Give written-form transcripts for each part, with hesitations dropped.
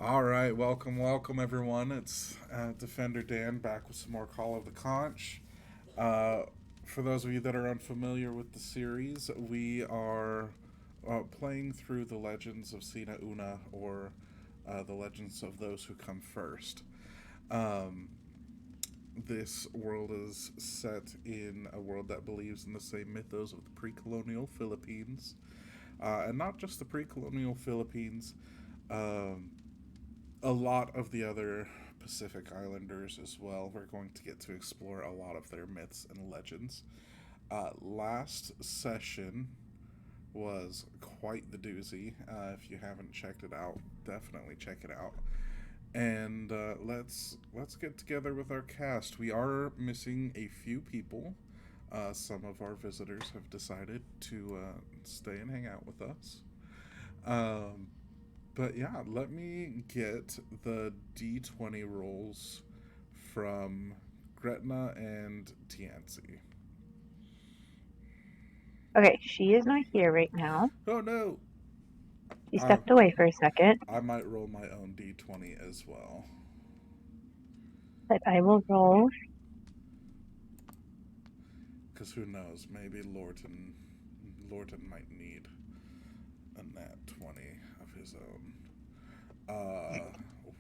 All right, welcome everyone. It's Defender Dan back with some more Call of the Conch. Uh, for those of you that are unfamiliar with the series, we are playing through the legends of Sina Una, or the legends of those who come first. Um, this world is set in a world that believes in the same mythos of the pre-colonial Philippines, and not just the pre-colonial Philippines. Um, a lot of the other Pacific Islanders as well. We're going to get to explore a lot of their myths and legends. Last session was quite the doozy. If you haven't checked it out, definitely check it out. And let's get together with our cast. We are missing a few people. Some of our visitors have decided to stay and hang out with us. Um, But yeah, let me get the D20 rolls from Gretna and Tianzi. Okay, she is not here right now. Oh no! She I, stepped away for a second, I might roll my own D20 as well. but I will roll. Because who knows? Maybe Lorton might need a nat 20 of his own. Uh,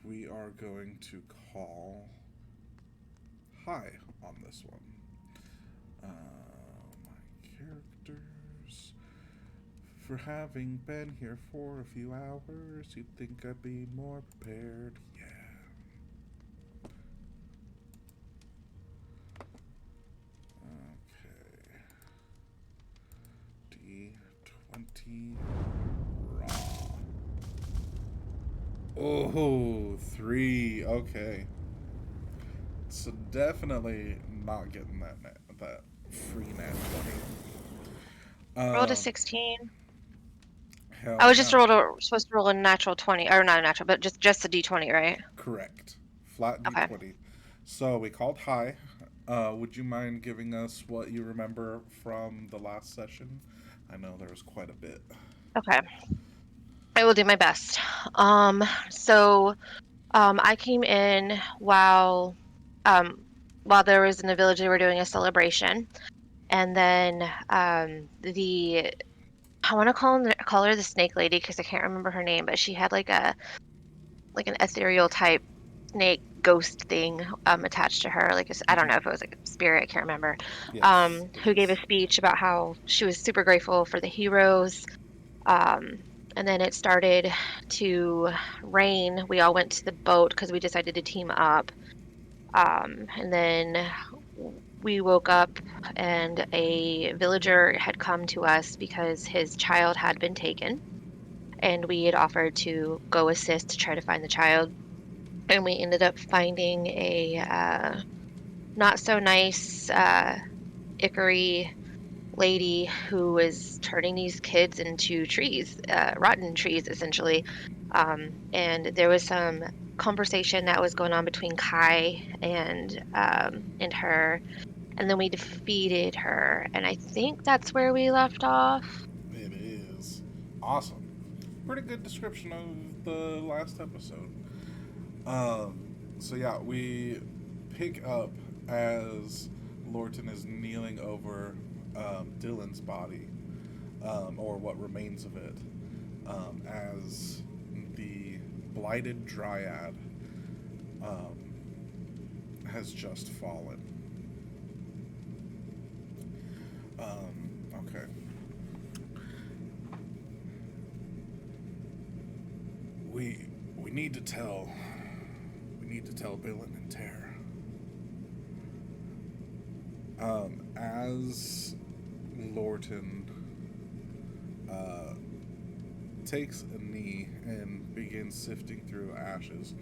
we are going to call high on this one. My characters. For having been here for a few hours, you'd think I'd be more prepared. Yeah. Okay. D20 raw. Oh, three. Okay. So definitely not getting that free nat 20. Rolled a 16. I Hell was yeah. supposed to roll a natural 20, or not a natural, but just a D20, right? Correct. Flat Okay. D20. So we called high. Would you mind giving us what you remember from the last session? I know there was quite a bit. Okay. I will do my best. Um, so I came in um while there was in the village they were doing a celebration, and then the I want to call her the snake lady because I can't remember her name, but she had like an ethereal type snake ghost thing attached to her. I don't Mm-hmm. know if it was like a spirit, I can't remember. Yes, it Who gave a is. speech about how she was super grateful for the heroes. Um, and then it started to rain. We all went to the boat because we decided to team up. And then we woke up and a villager had come to us because his child had been taken. And we had offered to go assist to try to find the child. And we ended up finding a not so nice Ickery lady who was turning these kids into trees, rotten trees, essentially. And there was some conversation that was going on between Kai and her, and then we defeated her, and I think that's where we left off. It is. Awesome. Pretty good description of the last episode. So yeah, we pick up as Lorton is kneeling over Dylan's body, or what remains of it, as the blighted dryad um, has just fallen. Okay. We we need to tell we need to tell Dylan and Tara. As Lorton uh, takes a knee and begins sifting through ashes,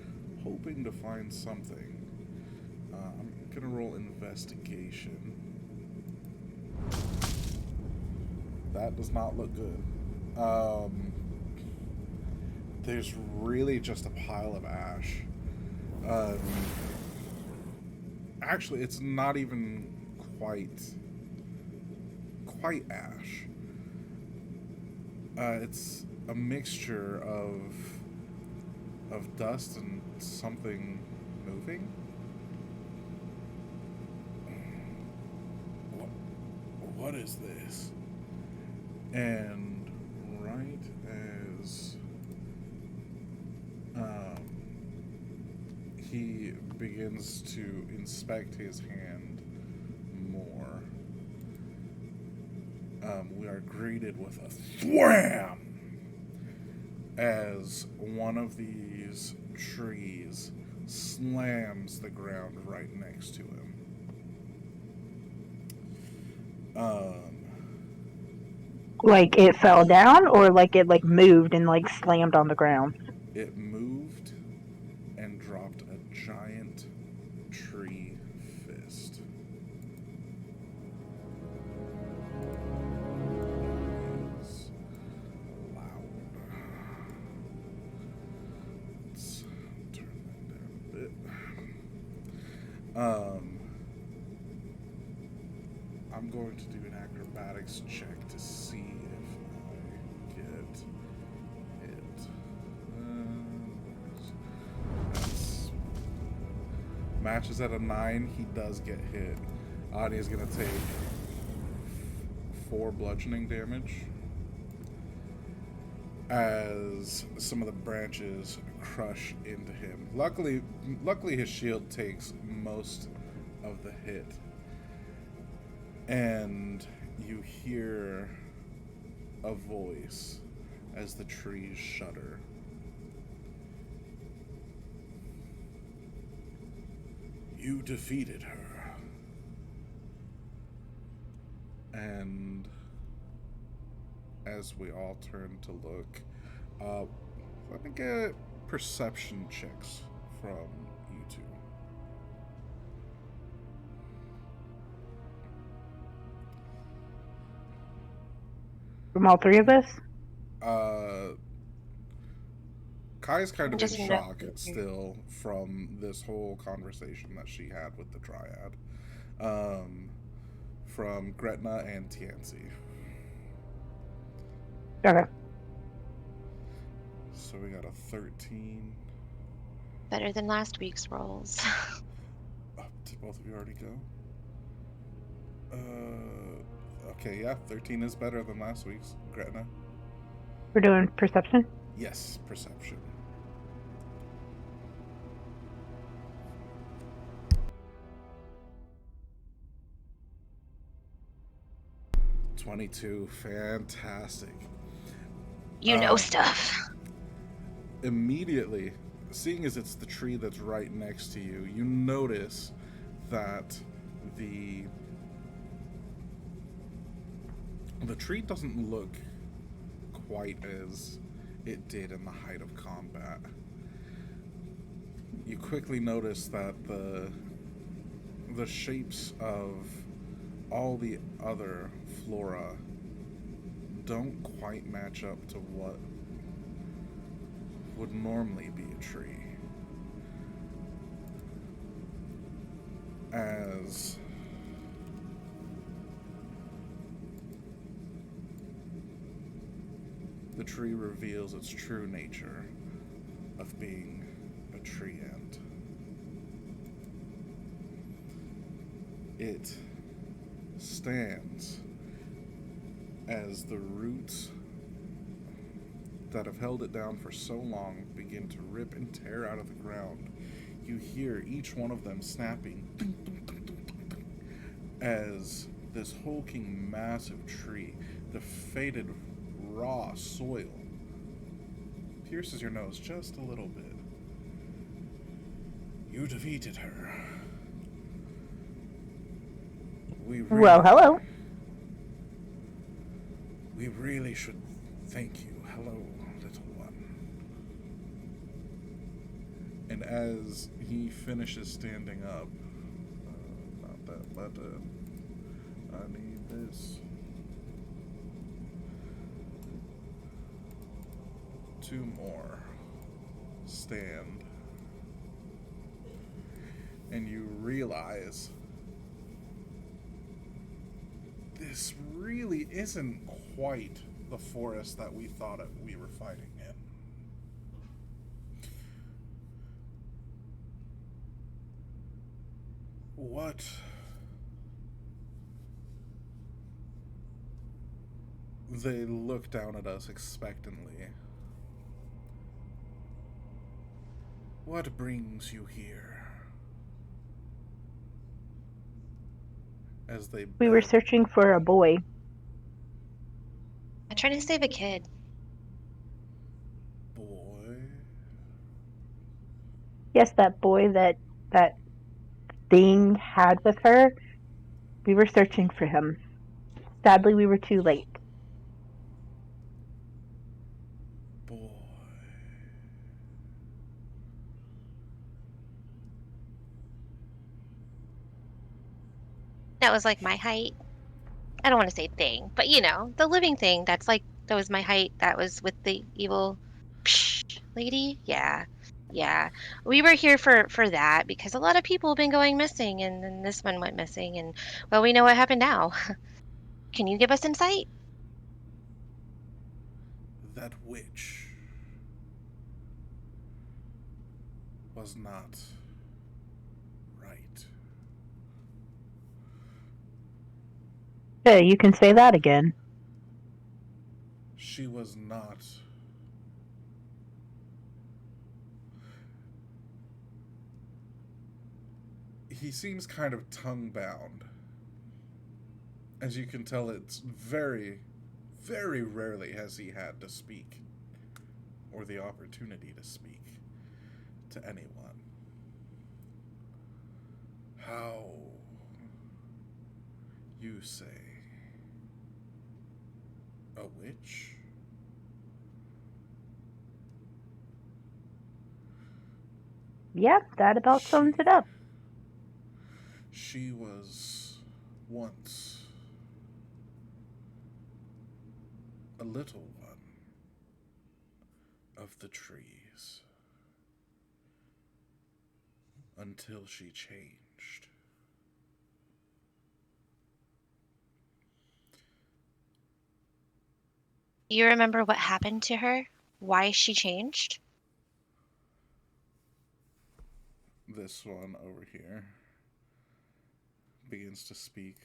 hoping to find something. I'm gonna roll investigation. That does not look good. Um, there's really just a pile of ash. Um, actually, it's not even quite quite ash. It's a mixture of of dust and something moving. What is this? And right as he begins to inspect his hand more, we are greeted with a thwam as one of these trees slams the ground right next to him. Like it fell down, or like it like moved and like slammed on the ground? It moved and dropped a giant tree fist. It's loud. Let's turn that down a bit. I'm going to do an acrobatics check to see if I get it. That's matches at a 9. He does get hit. Adi is going to take 4 bludgeoning damage as some of the branches crush into him. Luckily his shield takes most of the hit. And you hear a voice as the trees shudder. You defeated her. And as we all turn to look, let me get perception checks from you two. From all three of us? Kai's kind of in Just shock still from this whole conversation that she had with the Dryad. From Gretna and Tianzi. Okay. So we got a 13. Better than last week's rolls. Did both of you already go? Okay, yeah, 13 is better than last week's. Gretna? We're doing perception? Yes, perception. $22, fantastic. You know stuff. Immediately, seeing as it's the tree that's right next to you, you notice that the tree doesn't look quite as it did in the height of combat. You quickly notice that the shapes of all the other flora don't quite match up to what would normally be a tree. As the tree reveals its true nature of being a tree ant. It stands as the roots that have held it down for so long begin to rip and tear out of the ground. You hear each one of them snapping as this hulking massive tree, the faded raw soil, pierces your nose just a little bit. You defeated her. Well, hello. We really should thank you. Hello, little one. And as he finishes standing up, not that button. I need this. 2 more. Stand. And you realize this really isn't quite the forest that we thought we were fighting in. What? They look down at us expectantly. What brings you here? As they We were bend. searching for a boy. I'm trying to save a kid. Boy? Yes, that boy that thing had with her. We were searching for him. Sadly, we were too late. Boy. That was like my height. I don't want to say thing, but the living thing that was my height. That was with the evil lady. Yeah. Yeah. We were here for that because a lot of people have been going missing and then this one went missing and well, we know what happened now. Can you give us insight? That witch was not right. Hey, you can say that again. She was not. He seems kind of tongue bound. As you can tell, it's very, very rarely has he had to speak or the opportunity to speak to anyone. How you say a witch? Yep, that about She sums it up. she was once a little one of the trees until she changed. Do you remember what happened to her? Why she changed? This one over here begins to speak.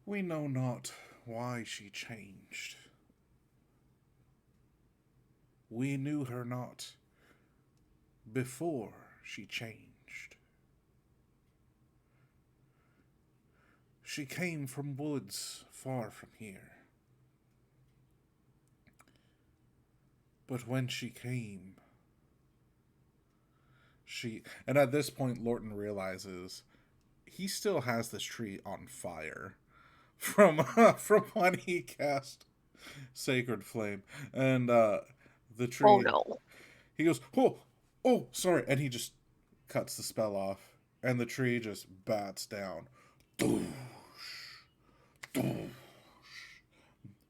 We know not why she changed. We knew her not before she changed. She came from woods far from here. But when she came, and at this point, Lorton realizes he still has this tree on fire from from when he cast Sacred Flame, and the Oh tree. no. He goes, oh, sorry, and he just cuts the spell off, and the tree just bats down.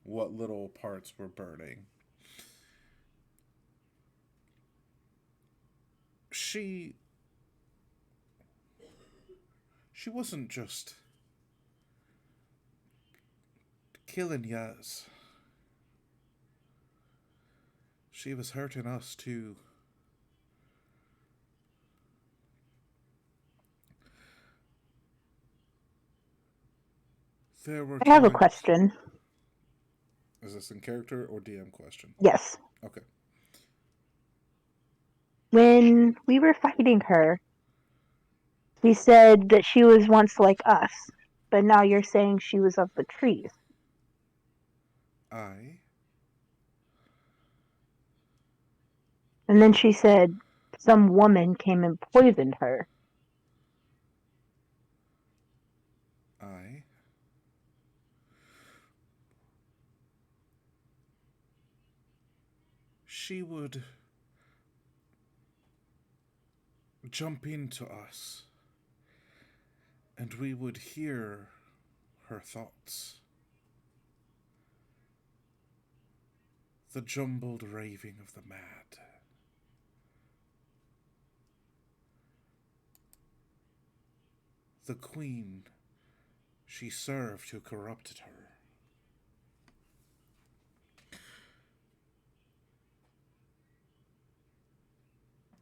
What little parts were burning. She wasn't just killing yas. She was hurting us too. There were I have a times. question. Is this in character or DM question? Yes. Okay. When we were fighting her, she said that she was once like us, but now you're saying she was of the trees. I. And then she said some woman came and poisoned her. I. She would jump into us, and we would hear her thoughts. The jumbled raving of the mad. The queen she served who corrupted her.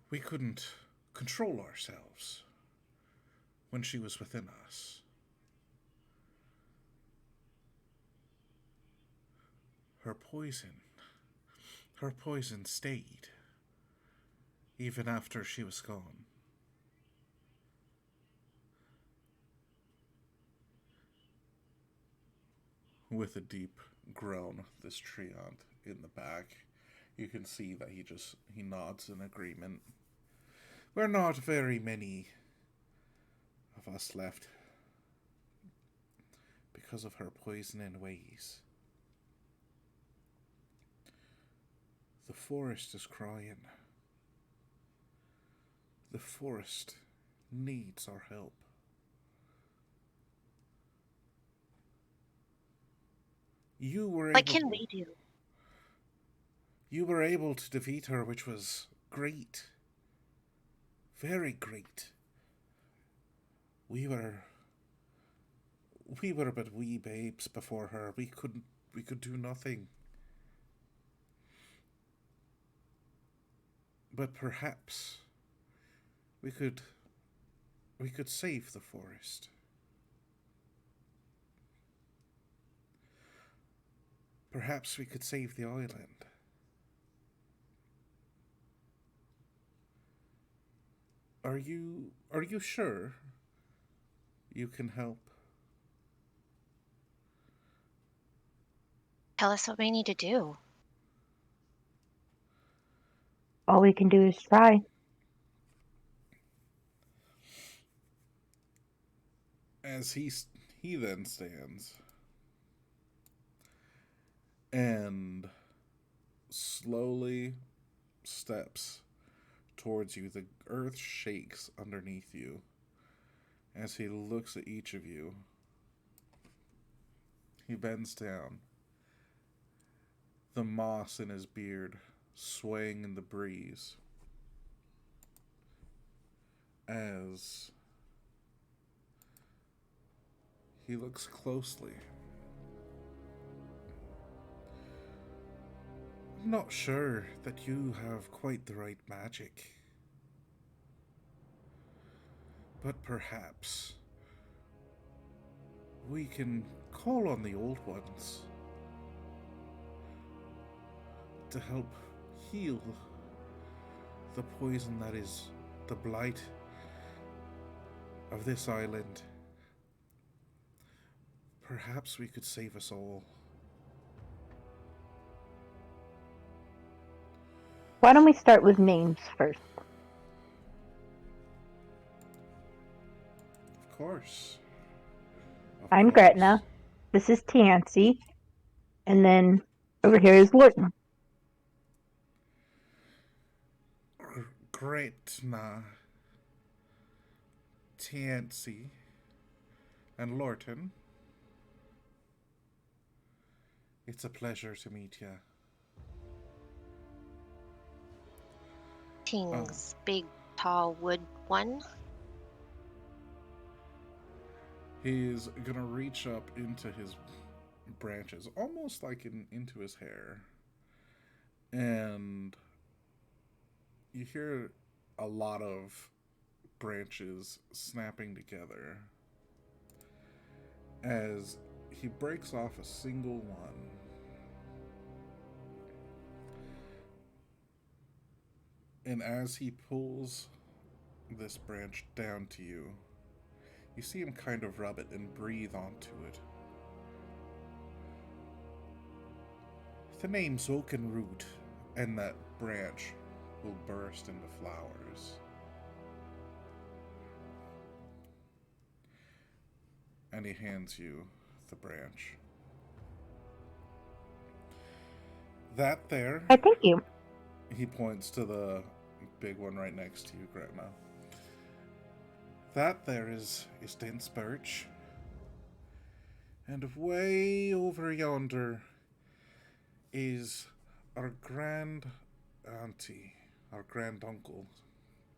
We couldn't control ourselves when she was within us. Her poison, her poison stayed, even after she was gone. With a deep groan, this treant in the back, you can see that he nods in agreement. We're not very many of us left because of her poisoning ways. The forest is crying. The forest needs our help. You were What able can we do? You were able to defeat her, which was great. Very great. We were but wee babes before her. We could do nothing. But perhaps we could save the forest. Perhaps we could save the island. Are you sure you can help? Tell us what we need to do. All we can do is try. As he then stands and slowly steps towards you. The earth shakes underneath you as he looks at each of you. He bends down, the moss in his beard swaying in the breeze as he looks closely. I'm not sure that you have quite the right magic, but perhaps we can call on the old ones to help heal the poison that is the blight of this island. Perhaps we could save us all. Why don't we start with names first? Of course. I'm Gretna. This is Tansy. And then over here is Lorton. Gretna, Tansy, and Lorton. It's a pleasure to meet you. King's big, tall wood one. He's gonna reach up into his branches, almost like into his hair. And you hear a lot of branches snapping together as he breaks off a single one. And as he pulls this branch down to you, you see him kind of rub it and breathe onto it. The name's Oakenroot, and that branch will burst into flowers. And he hands you the branch. That there, I thank you. he points to the big one right next to you, Gretna. That there is dense birch. And way over yonder is our grand auntie, our grand uncle,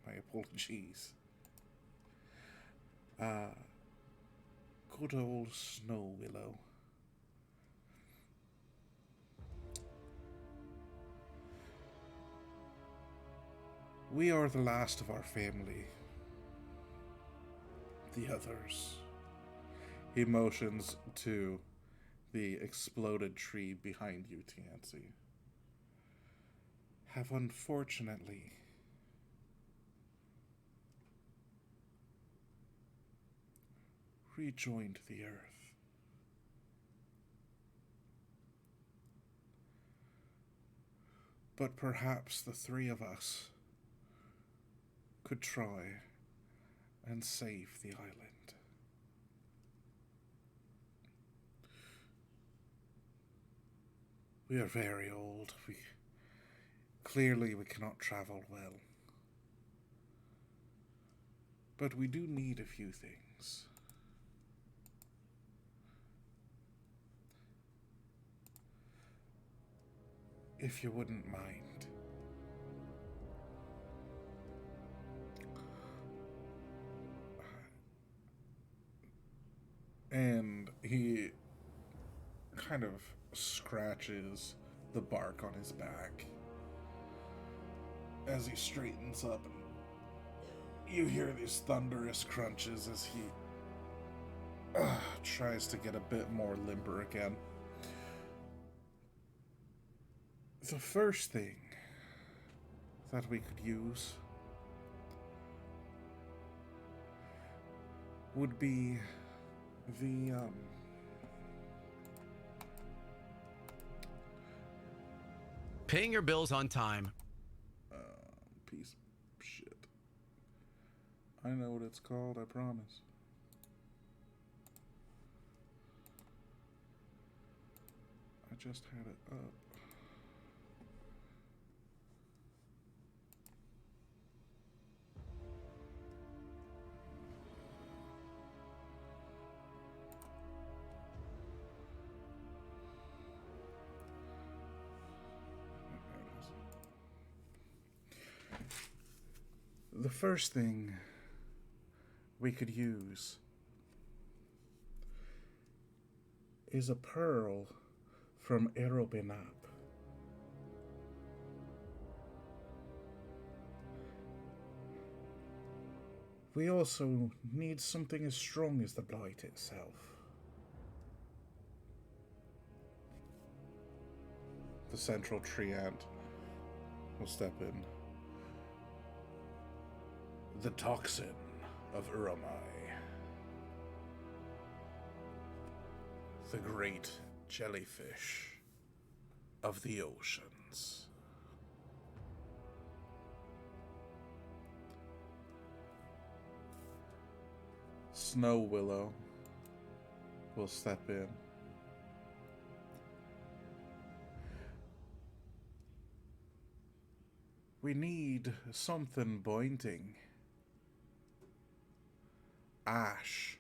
my apologies. Good old Snow Willow. We are the last of our family. The others. He motions to the exploded tree behind you, Tianzi. Have unfortunately rejoined the earth. But perhaps the three of us could try and save the island. We are very old. Clearly we cannot travel well. But we do need a few things. If you wouldn't mind. And he kind of scratches the bark on his back as he straightens up, and you hear these thunderous crunches as he tries to get a bit more limber again. The first thing that we could use would be the Paying your bills on time. piece of shit. I know what it's called, I promise. I just had it up. The first thing we could use is a pearl from Erobinap. We also need something as strong as the blight itself. The central treant will step in. The toxin of Uramai. The great jellyfish of the oceans. Snow Willow will step in. We need something binding. Ash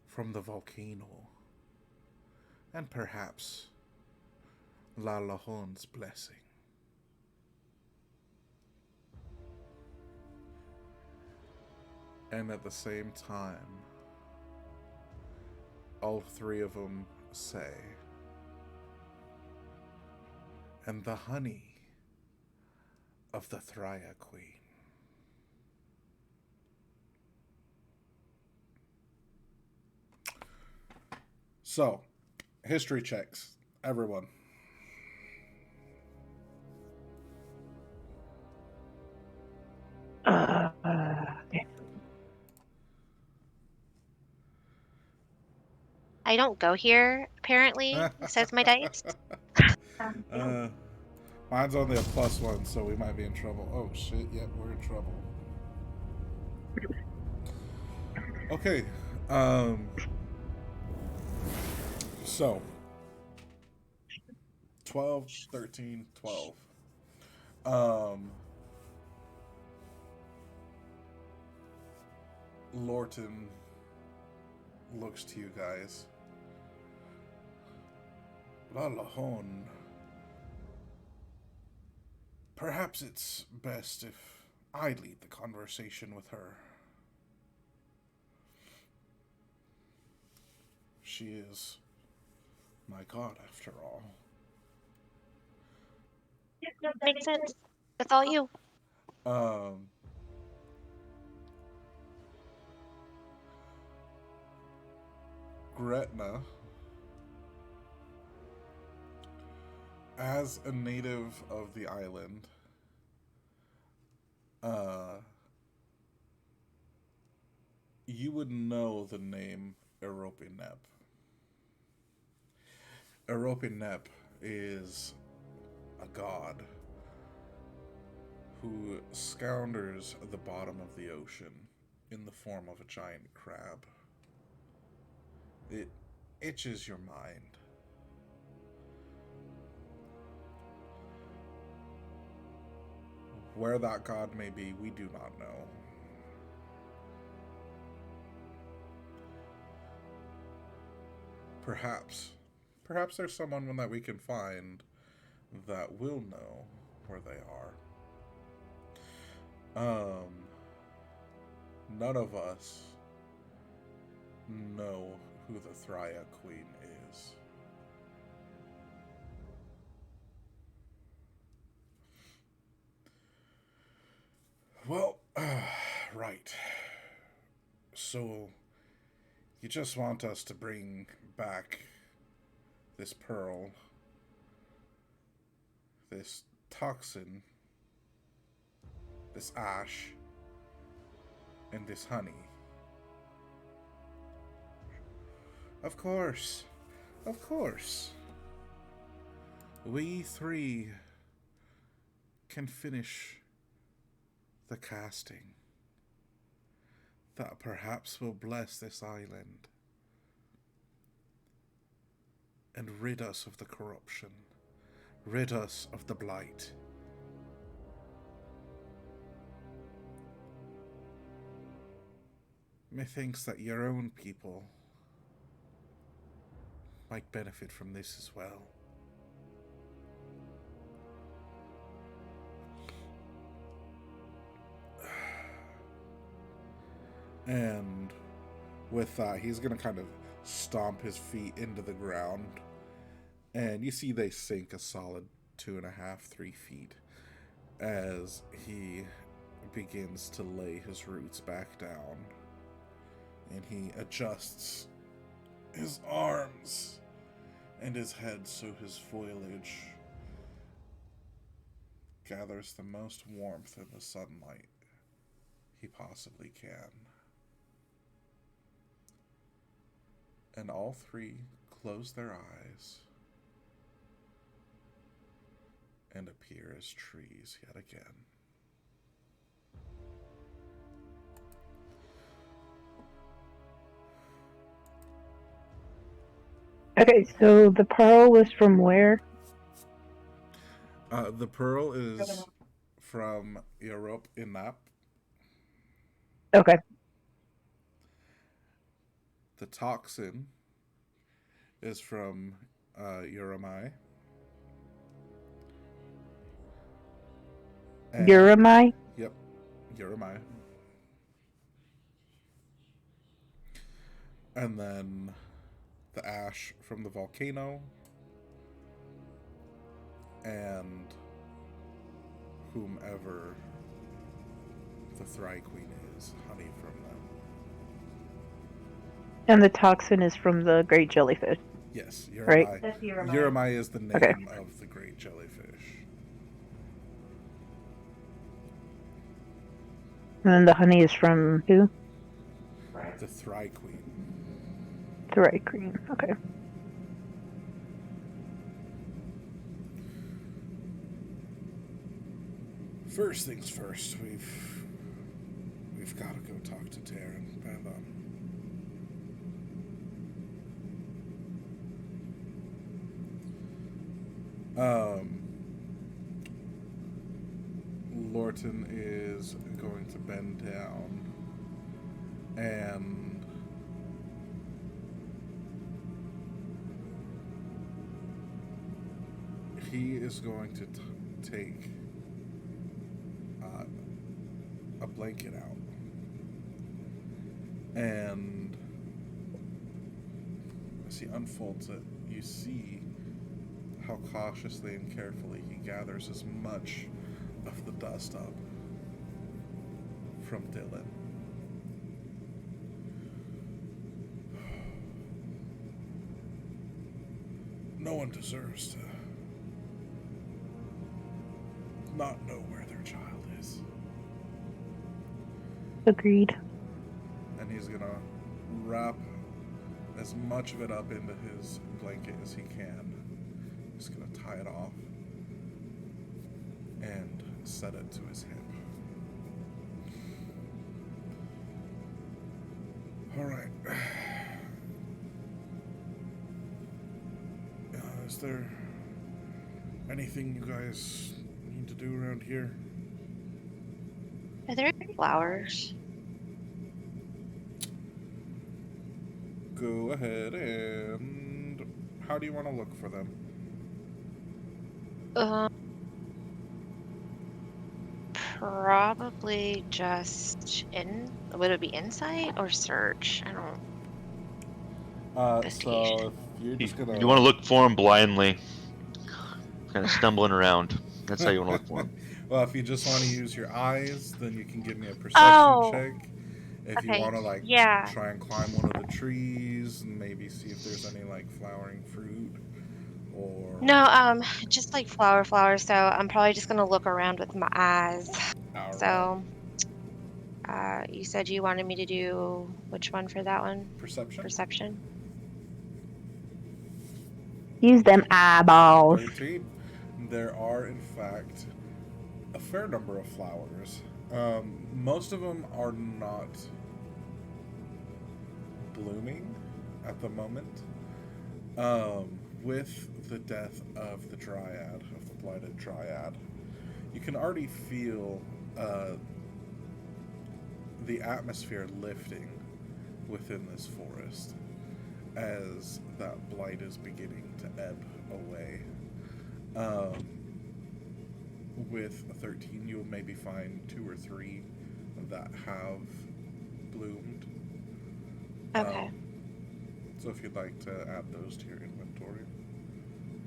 from the volcano, and perhaps La Lahon's blessing. And at the same time, all three of them say, and the honey of the Thrya Queen. So, history checks, everyone. Okay. I don't go here, apparently, says my dice. Mine's only a +1, so we might be in trouble. Oh shit, yep, we're in trouble. Okay, so 12, 13, 12. Lorton looks to you guys. La Lahon. Perhaps it's best if I lead the conversation with her. She is my god, after all. Makes sense. That's all you. Um, Gretna, as a native of the island, uh, you would know the name Eropinep. Eropinep is a god who scounders the bottom of the ocean in the form of a giant crab. It itches your mind. Where that god may be, we do not know. Perhaps there's someone that we can find that will know where they are. None of us know who the Thrya Queen is. Well, right. So, you just want us to bring back this pearl, this toxin, this ash, and this honey. Of course. Of course. We three can finish the casting that perhaps will bless this island and rid us of the corruption, rid us of the blight. Methinks that your own people might benefit from this as well. And with that, he's going to kind of stomp his feet into the ground. And you see they sink a solid 2.5, 3 feet as he begins to lay his roots back down. And he adjusts his arms and his head so his foliage gathers the most warmth in the sunlight he possibly can. And all three close their eyes and appear as trees yet again. Okay, so the pearl was from where? The pearl is from Europe Inap. Okay. The toxin is from Uramai. Uramai? Yep, Uramai. And then the ash from the volcano. And whomever the Thry Queen is, honey from them. And the toxin is from the great jellyfish. Yes, Uramai. Right. That's Uramai. Uramai is the name Okay. of the great jellyfish. And then the honey is from who? The Thry Queen. Thry Queen. Okay. First things first, we've got to go talk to Taryn and Lorton is going to bend down and he is going to take a blanket out, and as he unfolds it, you see how cautiously and carefully he gathers as much of the dust up from Dylan. No one deserves to not know where their child is. Agreed. And he's gonna wrap as much of it up into his blanket as he can. He's gonna tie it off and set it to his hip. Alright. Is there anything you guys need to do around here? Are there any flowers? Go ahead and... How do you want to look for them? Probably just would it be insight or search? I don't. So if you're just gonna... You want to look for him blindly, kind of stumbling around. That's how you want to look for him. Well, if you just want to use your eyes, then you can give me a perception check. If you Okay, want to, like, yeah. try and climb one of the trees and maybe see if there's any, like, flowering fruit or... No, just like flowers. So I'm probably just gonna look around with my eyes. All So, you said you wanted me to do which one for that one? Perception? Perception. Use them eyeballs. 13. There are, in fact, a fair number of flowers. Most of them are not blooming at the moment. With the death of the dryad, of the blighted dryad, you can already feel the atmosphere lifting within this forest as that blight is beginning to ebb away. With a 13, you'll maybe find 2 or 3 that have bloomed. Okay. So if you'd like to add those to your inventory.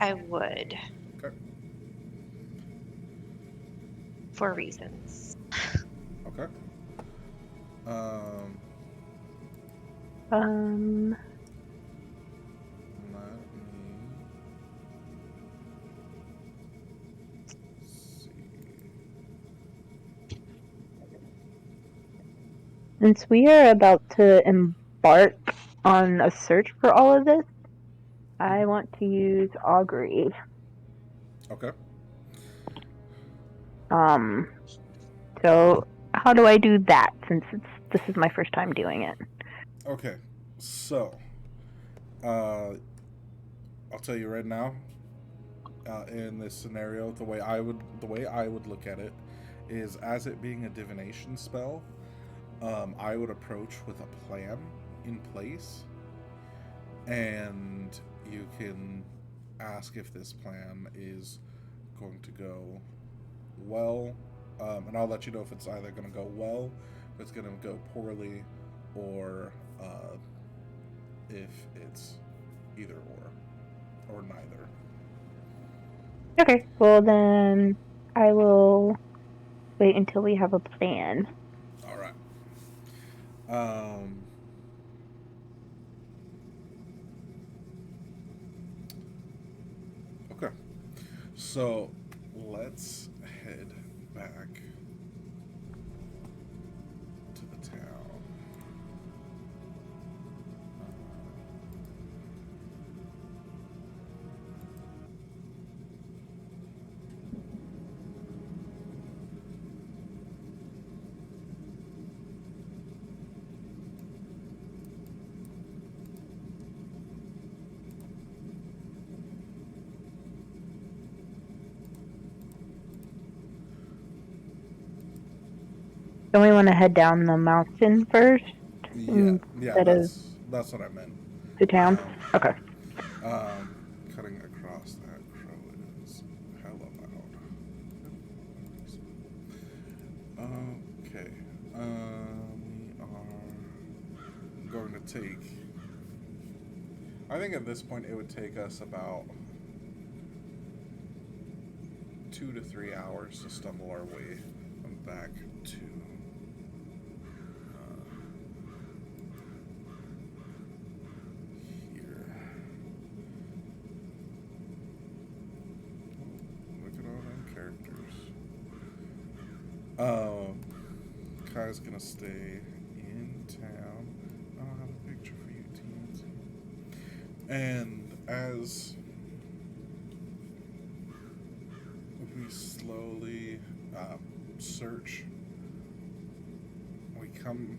I would. Okay. For reasons. Okay. Let me see. Since we are about to embark on a search for all of this, I want to use augury. Okay. So how do I do that since this is my first time doing it? Okay. So, I'll tell you right now. In this scenario, the way I would look at it is as it being a divination spell. I would approach with a plan in place, and you can ask if this plan is going to go well, and I'll let you know if it's either going to go well, if it's going to go poorly, or if it's either or neither. Okay, well then I will wait until we have a plan. All right. Okay. So let's head back to the town. Don't we want to head down the mountain first? Yeah, Instead of that's what I meant. the town? Okay. Cutting across that crow is hella loud. Okay. We are going to take... I think at this point it would take us about 2 to 3 hours to stumble our way back to Um, Kai's gonna stay in town. I don't have a picture for you, TNT. And as we slowly search, we come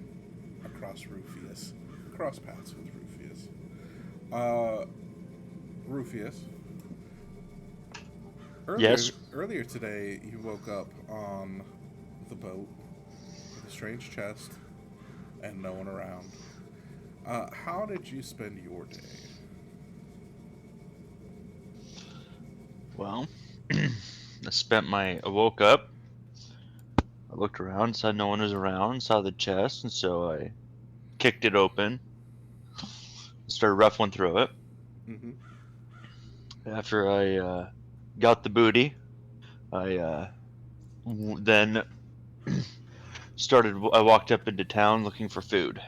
across Rufius. Cross paths with Rufius. Rufius. Yes. Earlier today, you woke up on the boat with a strange chest and no one around. How did you spend your day? Well, I woke up, I looked around, saw no one was around, saw the chest, and so I kicked it open, started ruffling through it. Mm-hmm. After I got the booty, I then I walked up into town looking for food.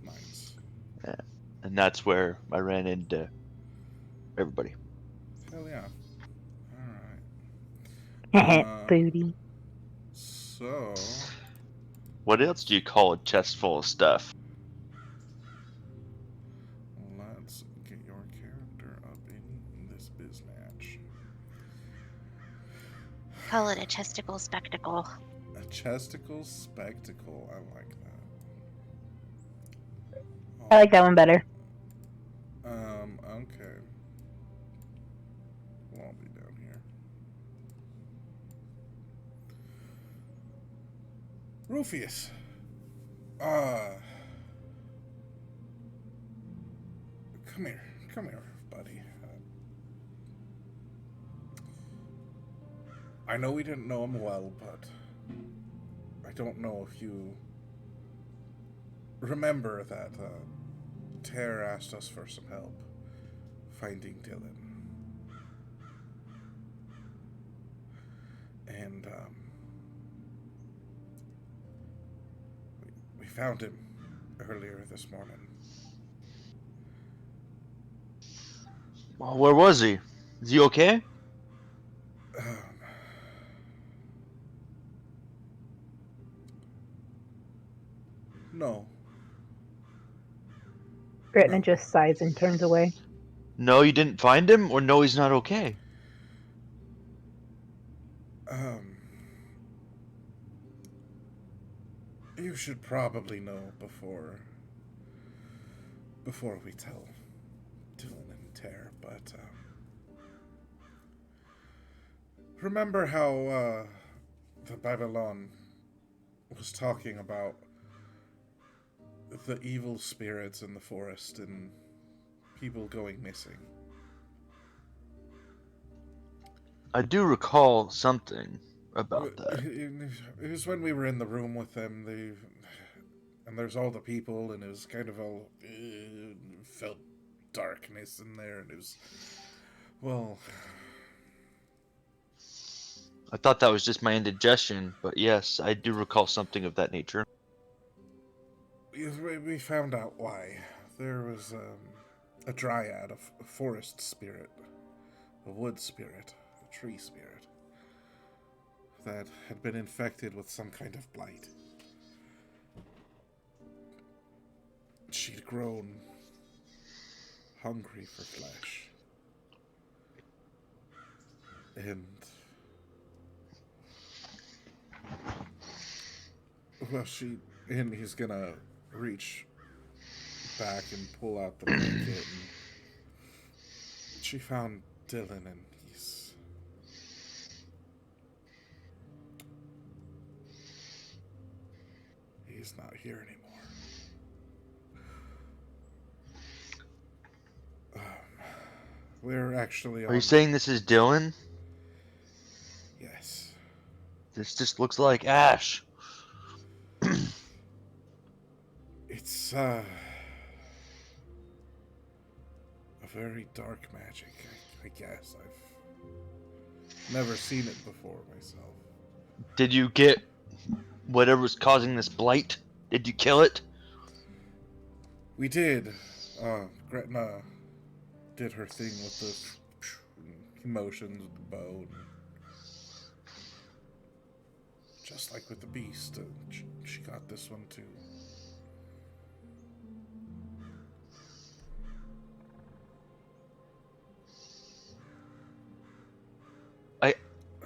Nice. Uh, And that's where I ran into everybody. Hell yeah. All right. Booty. So What else do you call a chest full of stuff? let's get your character up in this biz match. Call it a chesticle spectacle. A chesticle spectacle. I like that. I like that one better. Okay. We'll all be down here. Rufius. Come here. Come here, buddy. I know we didn't know him well, but I don't know if you remember that Tare asked us for some help finding Dylan. And we found him earlier this morning. Well, where was he? Is he okay? No. Gretna No. just sighs and turns away. No, you didn't find him, or no, he's not okay. You should probably know before we tell Dylan and Tare, but remember how the Babylon was talking about the evil spirits in the forest and people going missing? I do recall something about that. It was when we were in the room with them. And there's all the people, and it was kind of all felt darkness in there, and it was, well, I thought that was just my indigestion, but yes, I do recall something of that nature. we found out why. There was a dryad, a forest spirit, a wood spirit, a tree spirit that had been infected with some kind of blight. She'd grown hungry for flesh. And well, he's gonna reach back and pull out the blanket, and she found Dylan, and he's not here anymore. We're actually on... Are you saying this is Dylan? Yes. This just looks like Ash. It's a very dark magic, I guess. I've never seen it before myself. Did you get whatever's causing this blight? Did you kill it? We did. Gretna did her thing with the emotions with the bow. And just like with the beast, she got this one too.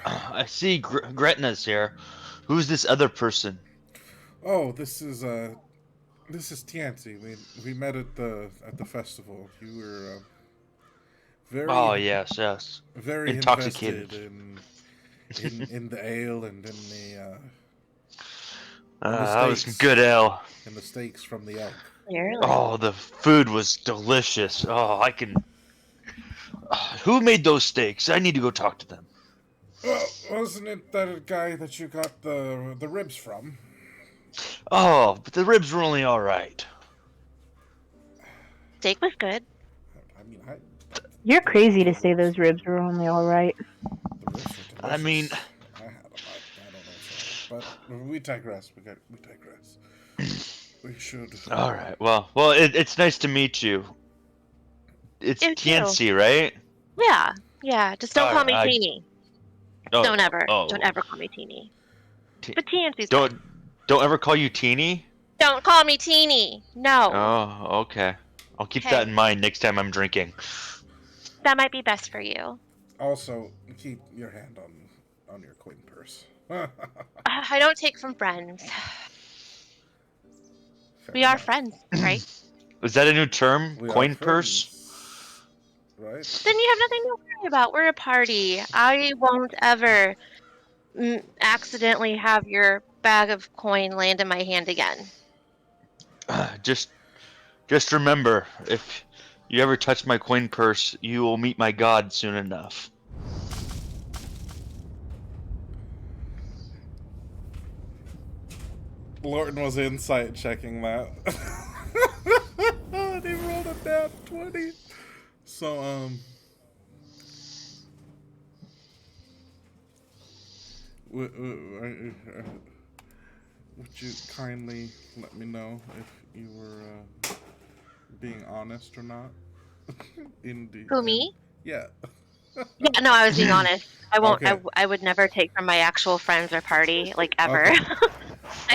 I see Gretna's here. Who's this other person? Oh, this is Tianzi. We met at the festival. You were very Oh yes. very Intoxicated. invested in the ale and in the That was some steaks. good ale. And the steaks from the elk. Clearly. Oh, the food was delicious. Oh, I can. Who made those steaks? I need to go talk to them. Well, wasn't it that guy that you got the ribs from? Oh, but the ribs were only all right. Steak was good. I mean, You're crazy to say those ribs were only all right. the ribs were delicious. I mean, I had them. I don't know, but we digress. We digress. We should. all right. Well, it's nice to meet you. It's You too. Tianzi, right? Yeah. Just don't call me Alright, Teeny. Oh, Don't ever call me Teeny. But Teensy. Don't ever call you Teeny. Don't call me Teeny. No. Oh, okay. I'll keep Okay. that in mind next time I'm drinking. That might be best for you. Also, keep your hand on your coin purse. I don't take from friends. We are friends, right? Is that a new term? We are Coin purse? friends, right? Then you have nothing to worry about. We're a party. I won't ever accidentally have your bag of coin land in my hand again. Just remember, if you ever touch my coin purse, you will meet my god soon enough. Lorton was insight checking that. They rolled a nat 20. So, would you kindly let me know if you were being honest or not? Who, me? Yeah. Yeah, no, I was being honest. I won't. Okay. I would never take from my actual friends or party, like ever. Okay.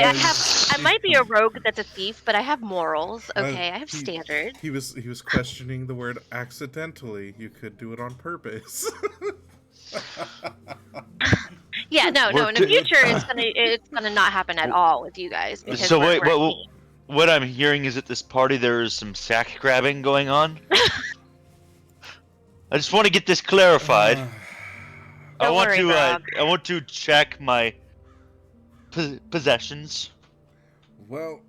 I might be a rogue that's a thief, but I have morals. Okay, I have he- standards. He was questioning the word accidentally. You could do it on purpose. Yeah, no. In the future, it's gonna not happen at all with you guys because So we're wait, a team. what I'm hearing is at this party there is some sack grabbing going on. I just want to get this clarified. Don't worry, Rob. I want to check my possessions. Well,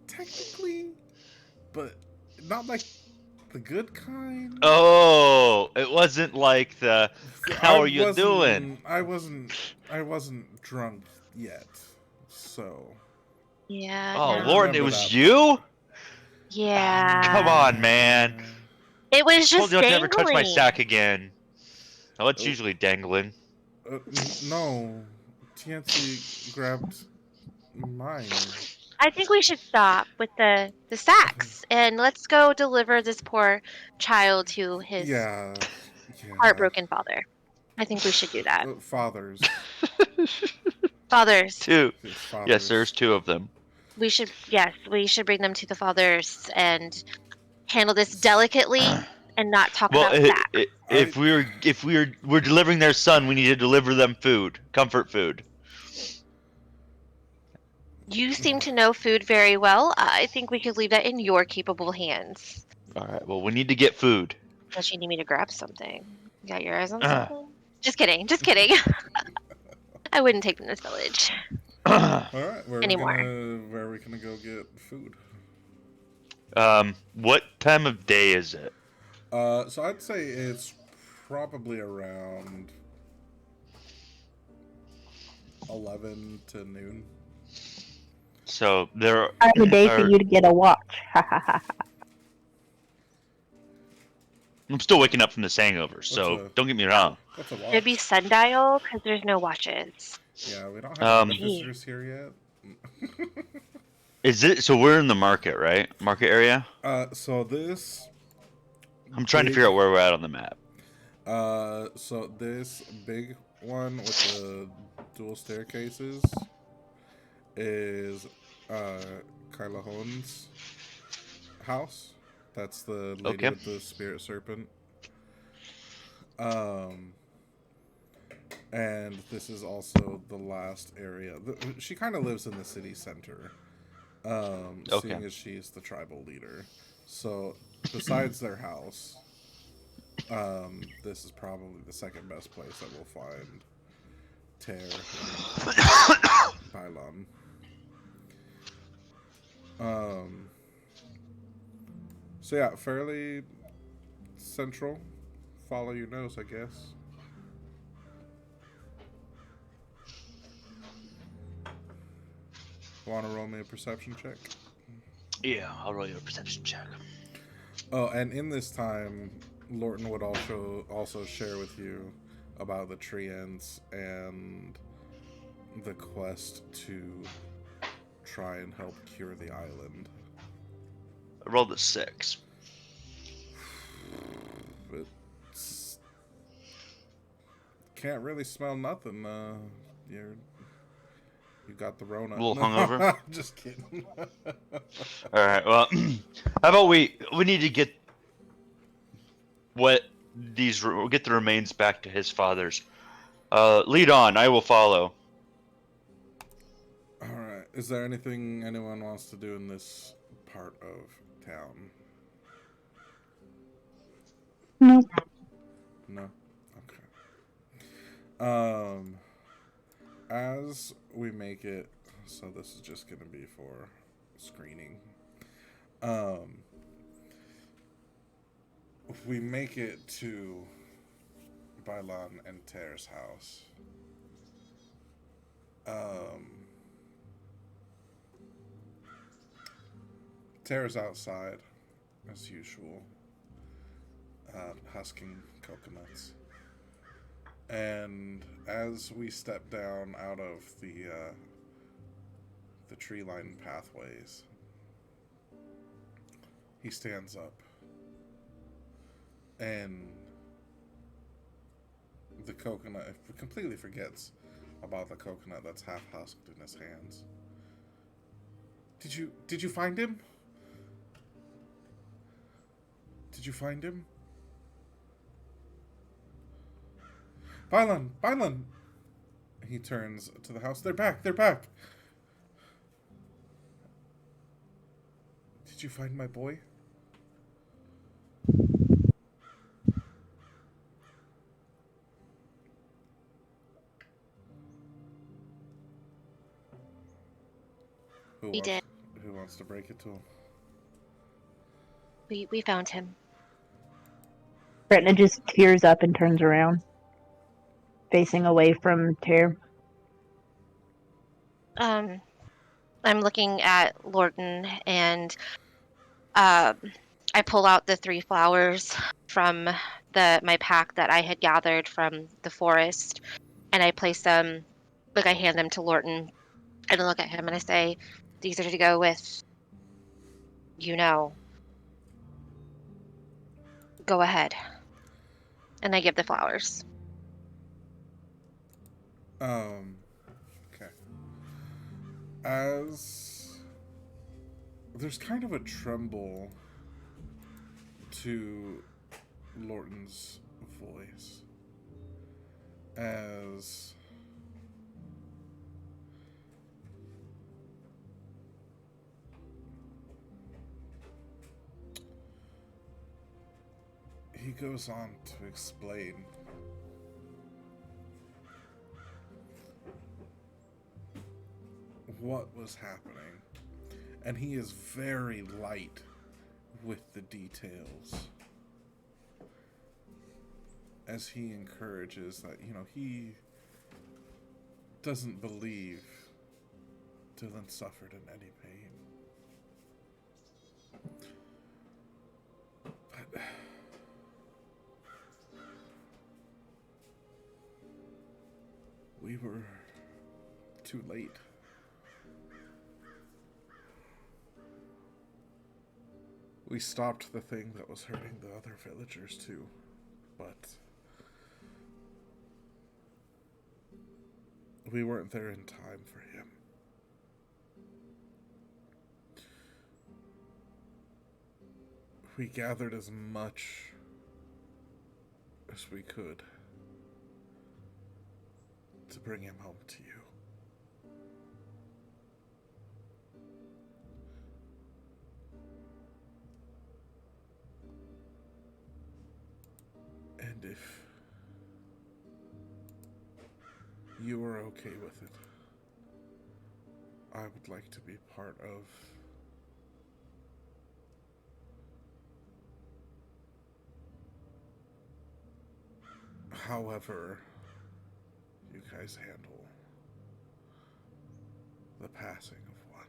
technically, but not like the good kind. Oh, it wasn't like the. How are you doing? I wasn't drunk yet, so. Yeah. Oh, no. Lord, it Remember was that. you? Yeah. Come on, man. It was I just told you not to ever touch my dangling. sack again. Oh, it's Oh. usually dangling. No, Tianzi grabbed mine. I think we should stop with the sacks and let's go deliver this poor child to his Yeah. heartbroken father. I think we should do that. Fathers. Fathers. Two. His fathers. Yes, there's two of them. We should bring them to the fathers and handle this delicately and not talk Well, about sacks. if we're delivering their son, we need to deliver them food, comfort food. You seem to know food very well. I think we could leave that in your capable hands. All right. Well, we need to get food. Unless you need me to grab something. You got your eyes on something? Just kidding. I wouldn't take them to this village. All right, where Anymore. are we gonna go get food? What time of day is it? So I'd say it's probably around 11 to noon. So there. Time of day for you to get a watch. I'm still waking up from this hangover, so don't get me wrong. What's a watch? It'd be sundial because there's no watches. Yeah, we don't have any Gee. visitors here yet. Is it? So we're in the market, right? Market area. So this. I'm trying to figure out where we're at on the map. So this big one with the dual staircases is Kyla Hohn's house. That's the lady Okay. with the spirit serpent. Um, and this is also the last area. She kind of lives in the city center, Okay. seeing as she's the tribal leader. So, besides their house, this is probably the second best place that we'll find Tear and Bylon. So yeah, fairly central. Follow your nose, I guess. Want to roll me a perception check? Yeah, I'll roll you a perception check. Oh, and in this time, Lorton would also share with you about the tree ends and the quest to try and help cure the island. I rolled a 6. It's can't really smell nothing. You got the Rona. A little hungover? Just kidding. Alright, well, how about we need to get we'll get the remains back to his father's. Lead on, I will follow. Alright. Is there anything anyone wants to do in this part of town? Nope. No? Okay. As we make it, so this is just gonna be for screening. We make it to Bylon and Tear's house. Tear's outside, as usual, husking coconuts. And as we step down out of the tree-lined pathways, he stands up, and the coconut completely forgets about the coconut that's half husked in his hands. Did you find him? Did you find him? Bylon! Bylon! He turns to the house. They're back! They're back! Did you find my boy? We did. Who wants to break it to him? We found him. Gretna just tears up and turns around, facing away from Tear. I'm looking at Lorton, and I pull out the 3 flowers from my pack that I had gathered from the forest, and I place them, I hand them to Lorton, and I look at him and I say, "These are to go with, go ahead." And I give the flowers. Okay. As there's kind of a tremble to Lorton's voice as he goes on to explain what was happening, and he is very light with the details as he encourages that, he doesn't believe Dylan suffered in any pain. But we were too late. We stopped the thing that was hurting the other villagers too, but we weren't there in time for him. We gathered as much as we could to bring him home to you. And if you are okay with it, I would like to be part of however you guys handle the passing of one.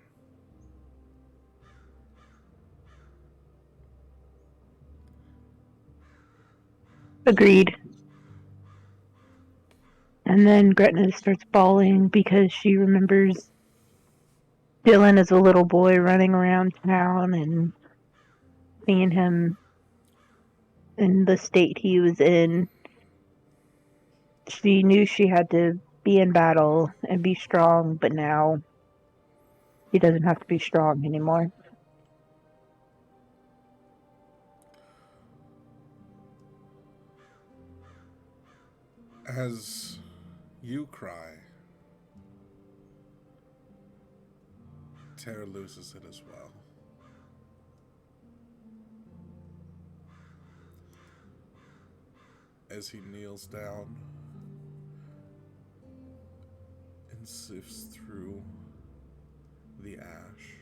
Agreed. And then Gretna starts bawling because she remembers Dylan as a little boy running around town and seeing him in the state he was in. She knew she had to be in battle and be strong, but now she doesn't have to be strong anymore. As you cry, Tara loses it as well. As he kneels down and sifts through the ash.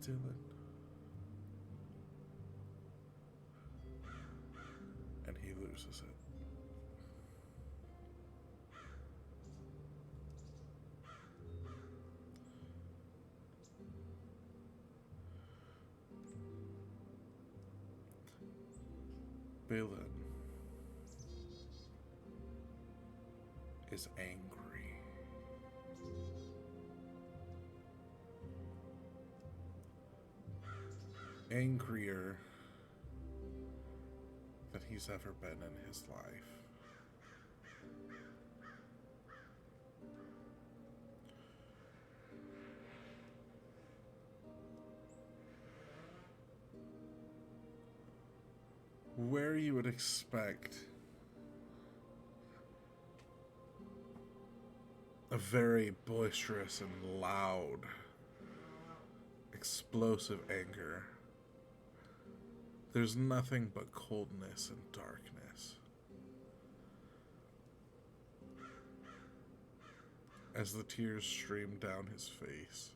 Dylan. And he loses it. Balin is angry. Angrier than he's ever been in his life. Where you would expect a very boisterous and loud, explosive anger, there's nothing but coldness and darkness. As the tears stream down his face,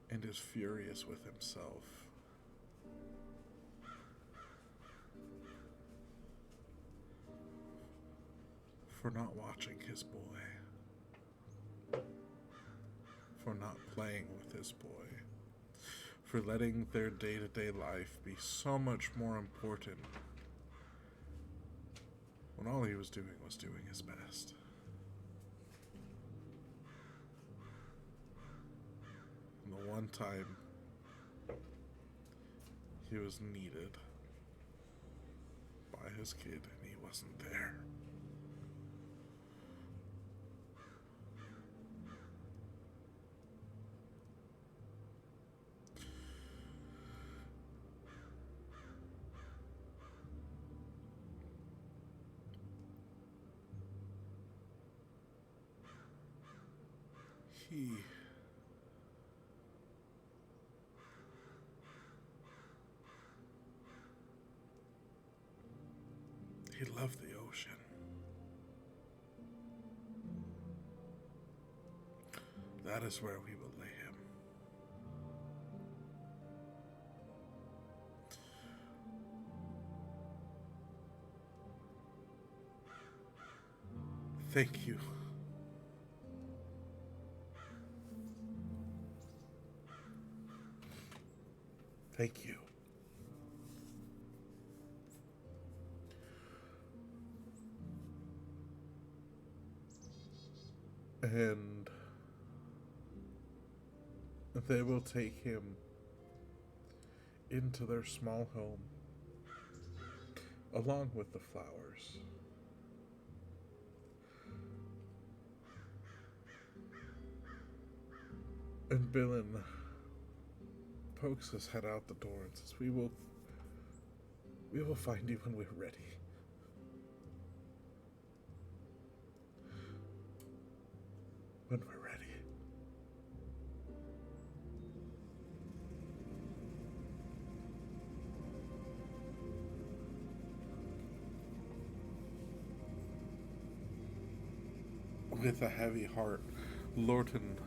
and is furious with himself. For not watching his boy. For not playing with his boy. For letting their day-to-day life be so much more important when all he was doing his best. And the one time he was needed by his kid and he wasn't there. He loved the ocean. That is where we will lay him. Thank you. Thank you. And they will take him into their small home, along with the flowers. And Billin pokes his head out the door and says, We will find you when we're ready. When we're ready. With a heavy heart, Lorton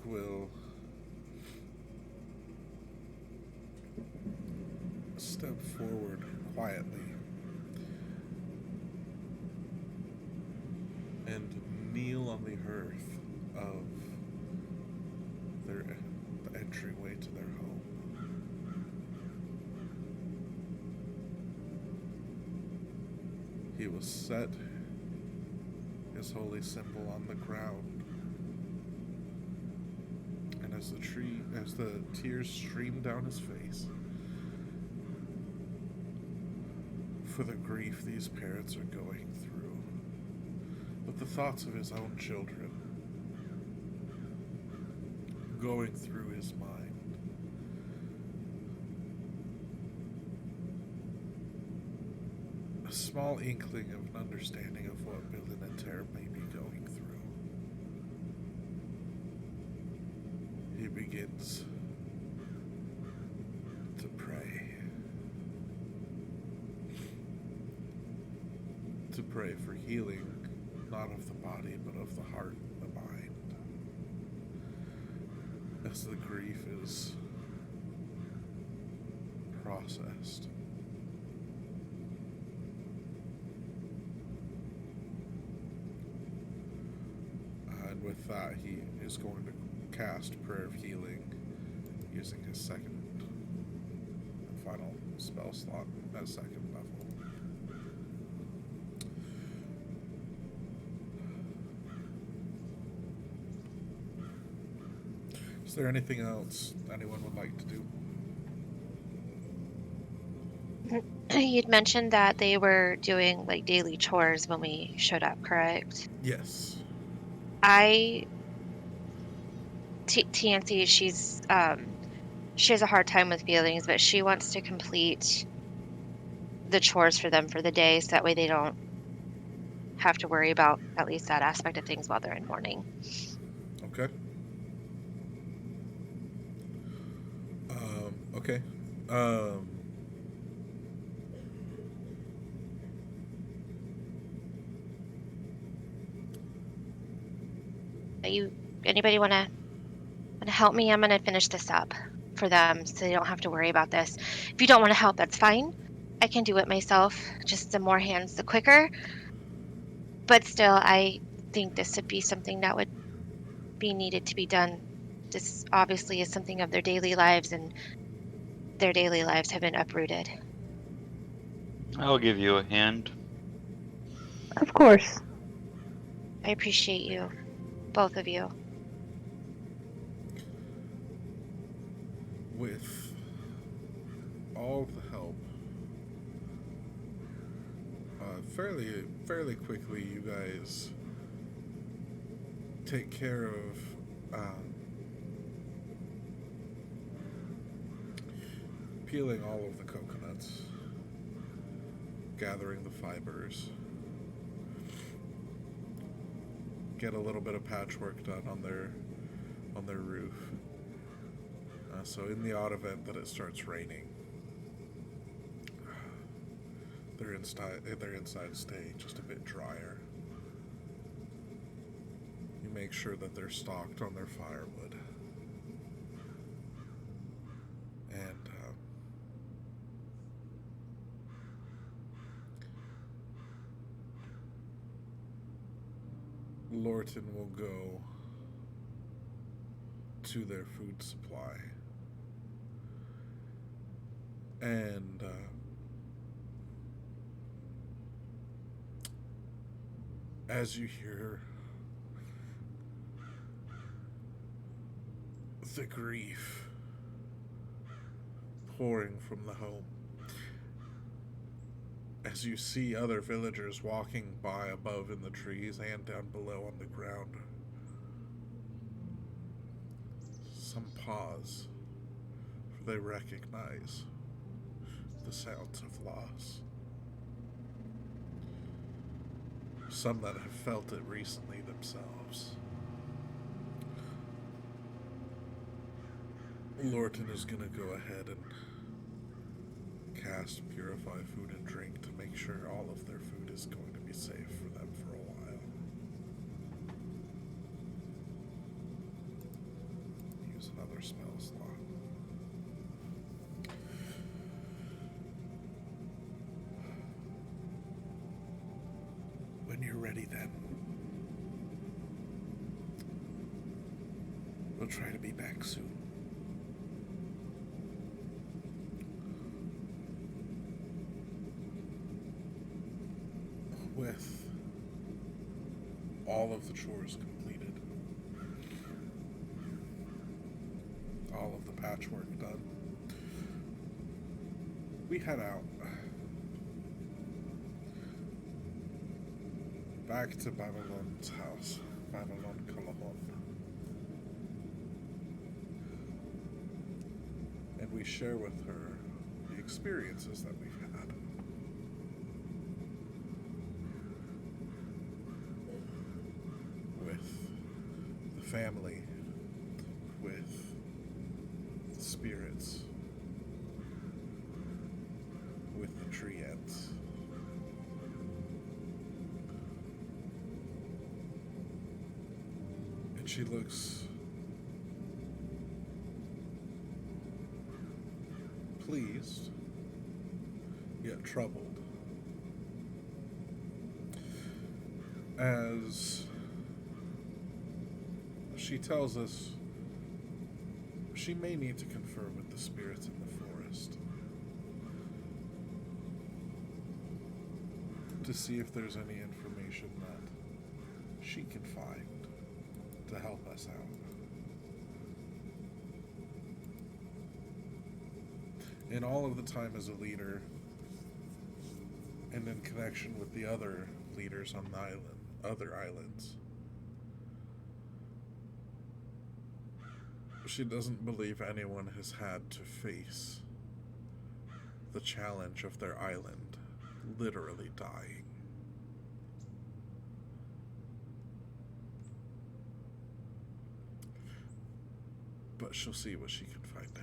will step forward quietly and kneel on the hearth of the entryway to their home. He will set his holy symbol on the ground, and as the tears stream down his face for the grief these parents are going through, with the thoughts of his own children going through his mind, a small inkling of an understanding of what Billin and Ter may be going through. He begins to pray. To pray for healing, not of the body, but of the heart and the mind. As the grief is processed. And with that, he is going to cast Prayer of Healing using his second and final spell slot at second level. Is there anything else anyone would like to do? You'd mentioned that they were doing like daily chores when we showed up, correct? Yes. TNC, she has a hard time with feelings, but she wants to complete the chores for them for the day, so that way they don't have to worry about at least that aspect of things while they're in mourning. Okay. Okay. Anybody want to help me? I'm going to finish this up for them so they don't have to worry about this. If you don't want to help, that's fine. I can do it myself. Just the more hands, the quicker. But still, I think this would be something that would be needed to be done. This obviously is something of their daily lives, and their daily lives have been uprooted. I'll give you a hand. Of course. I appreciate you, both of you. With all the help, fairly quickly, you guys take care of peeling all of the coconuts, gathering the fibers, get a little bit of patchwork done on their roof. So in the odd event that it starts raining, their inside stay just a bit drier. You make sure that they're stocked on their firewood. And Lorton will go to their food supply. And as you hear the grief pouring from the home. As you see other villagers walking by above in the trees and down below on the ground. Some pause, for they recognize the sounds of loss. Some that have felt it recently themselves. Lorton is going to go ahead and cast Purify Food and Drink to make sure all of their food is going to be safe for them for a while. Use another spell slot. When you're ready, then, we'll try to be back soon. With all of the chores completed, all of the patchwork done, we head out back to Babylon's house, Babylon Kalahon, and we share with her the experiences that we've had. Family, with the spirits, with the tree ants. And she looks pleased, yet troubled, as she tells us she may need to confer with the spirits in the forest to see if there's any information that she can find to help us out. In all of the time as a leader, and in connection with the other leaders on the island, other islands, she doesn't believe anyone has had to face the challenge of their island literally dying. But she'll see what she can find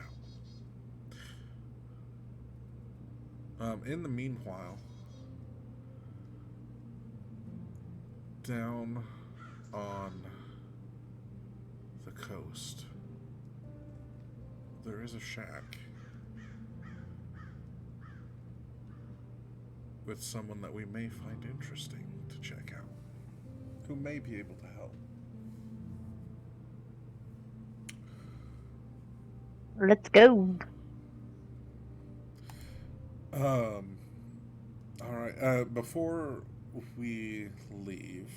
out. In the meanwhile, down on the coast, there is a shack with someone that we may find interesting to check out, who may be able to help. Let's go. Alright, before we leave,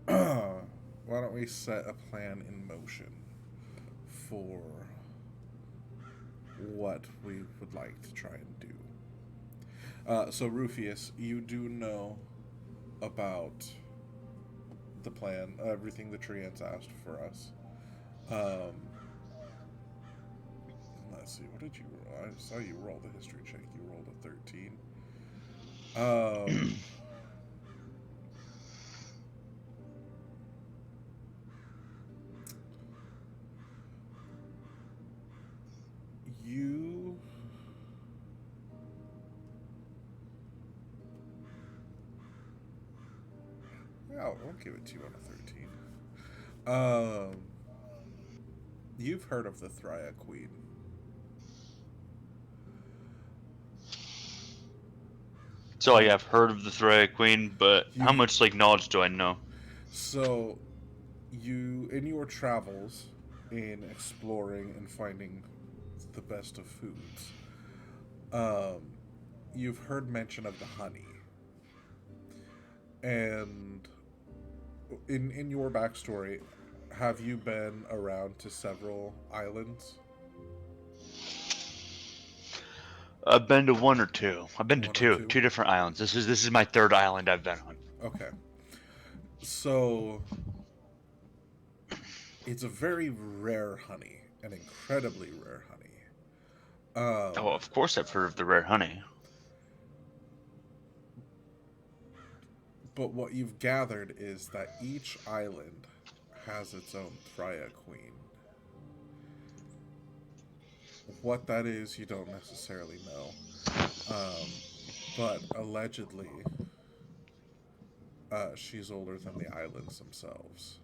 why don't we set a plan in motion for what we would like to try and do. So Rufius, you do know about the plan, everything the Treants asked for us. Let's see, what did you roll? I saw you roll the history check. You rolled a 13. You... I'll give it to you on a 13. You've heard of the Thria Queen. So yeah, I've heard of the Thria Queen, but how much knowledge do I know? So, you, in your travels, in exploring and finding the best of foods, you've heard mention of the honey. And in your backstory, have you been around to several islands? I've been to one or two. I've been to One or two? two different islands. This is my third island I've been on. Okay. So it's a very rare honey, an incredibly rare honey. Oh, of course I've heard of the rare honey. But what you've gathered is that each island has its own Thria queen. What that is, you don't necessarily know. But allegedly, she's older than the islands themselves.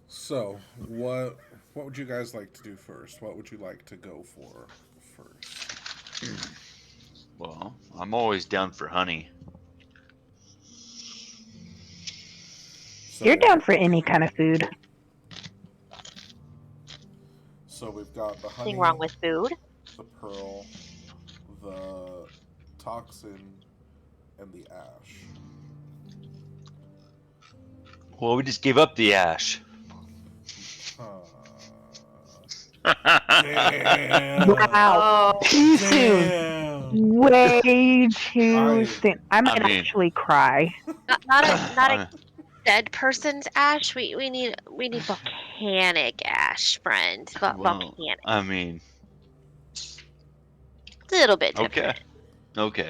So, what would you guys like to do first? What would you like to go for first? Well, I'm always down for honey. So, You're down for any kind of food. So we've got the honey, Nothing wrong with food. the pearl, the toxin, and the ash. Well, we just gave up the ash. Damn. Wow. Oh, Too soon. Damn. Way too I- soon. I might mean- actually cry. not a dead person's ash. We need volcanic ash, friend. Well, Volcanic. I mean, A little bit different. okay.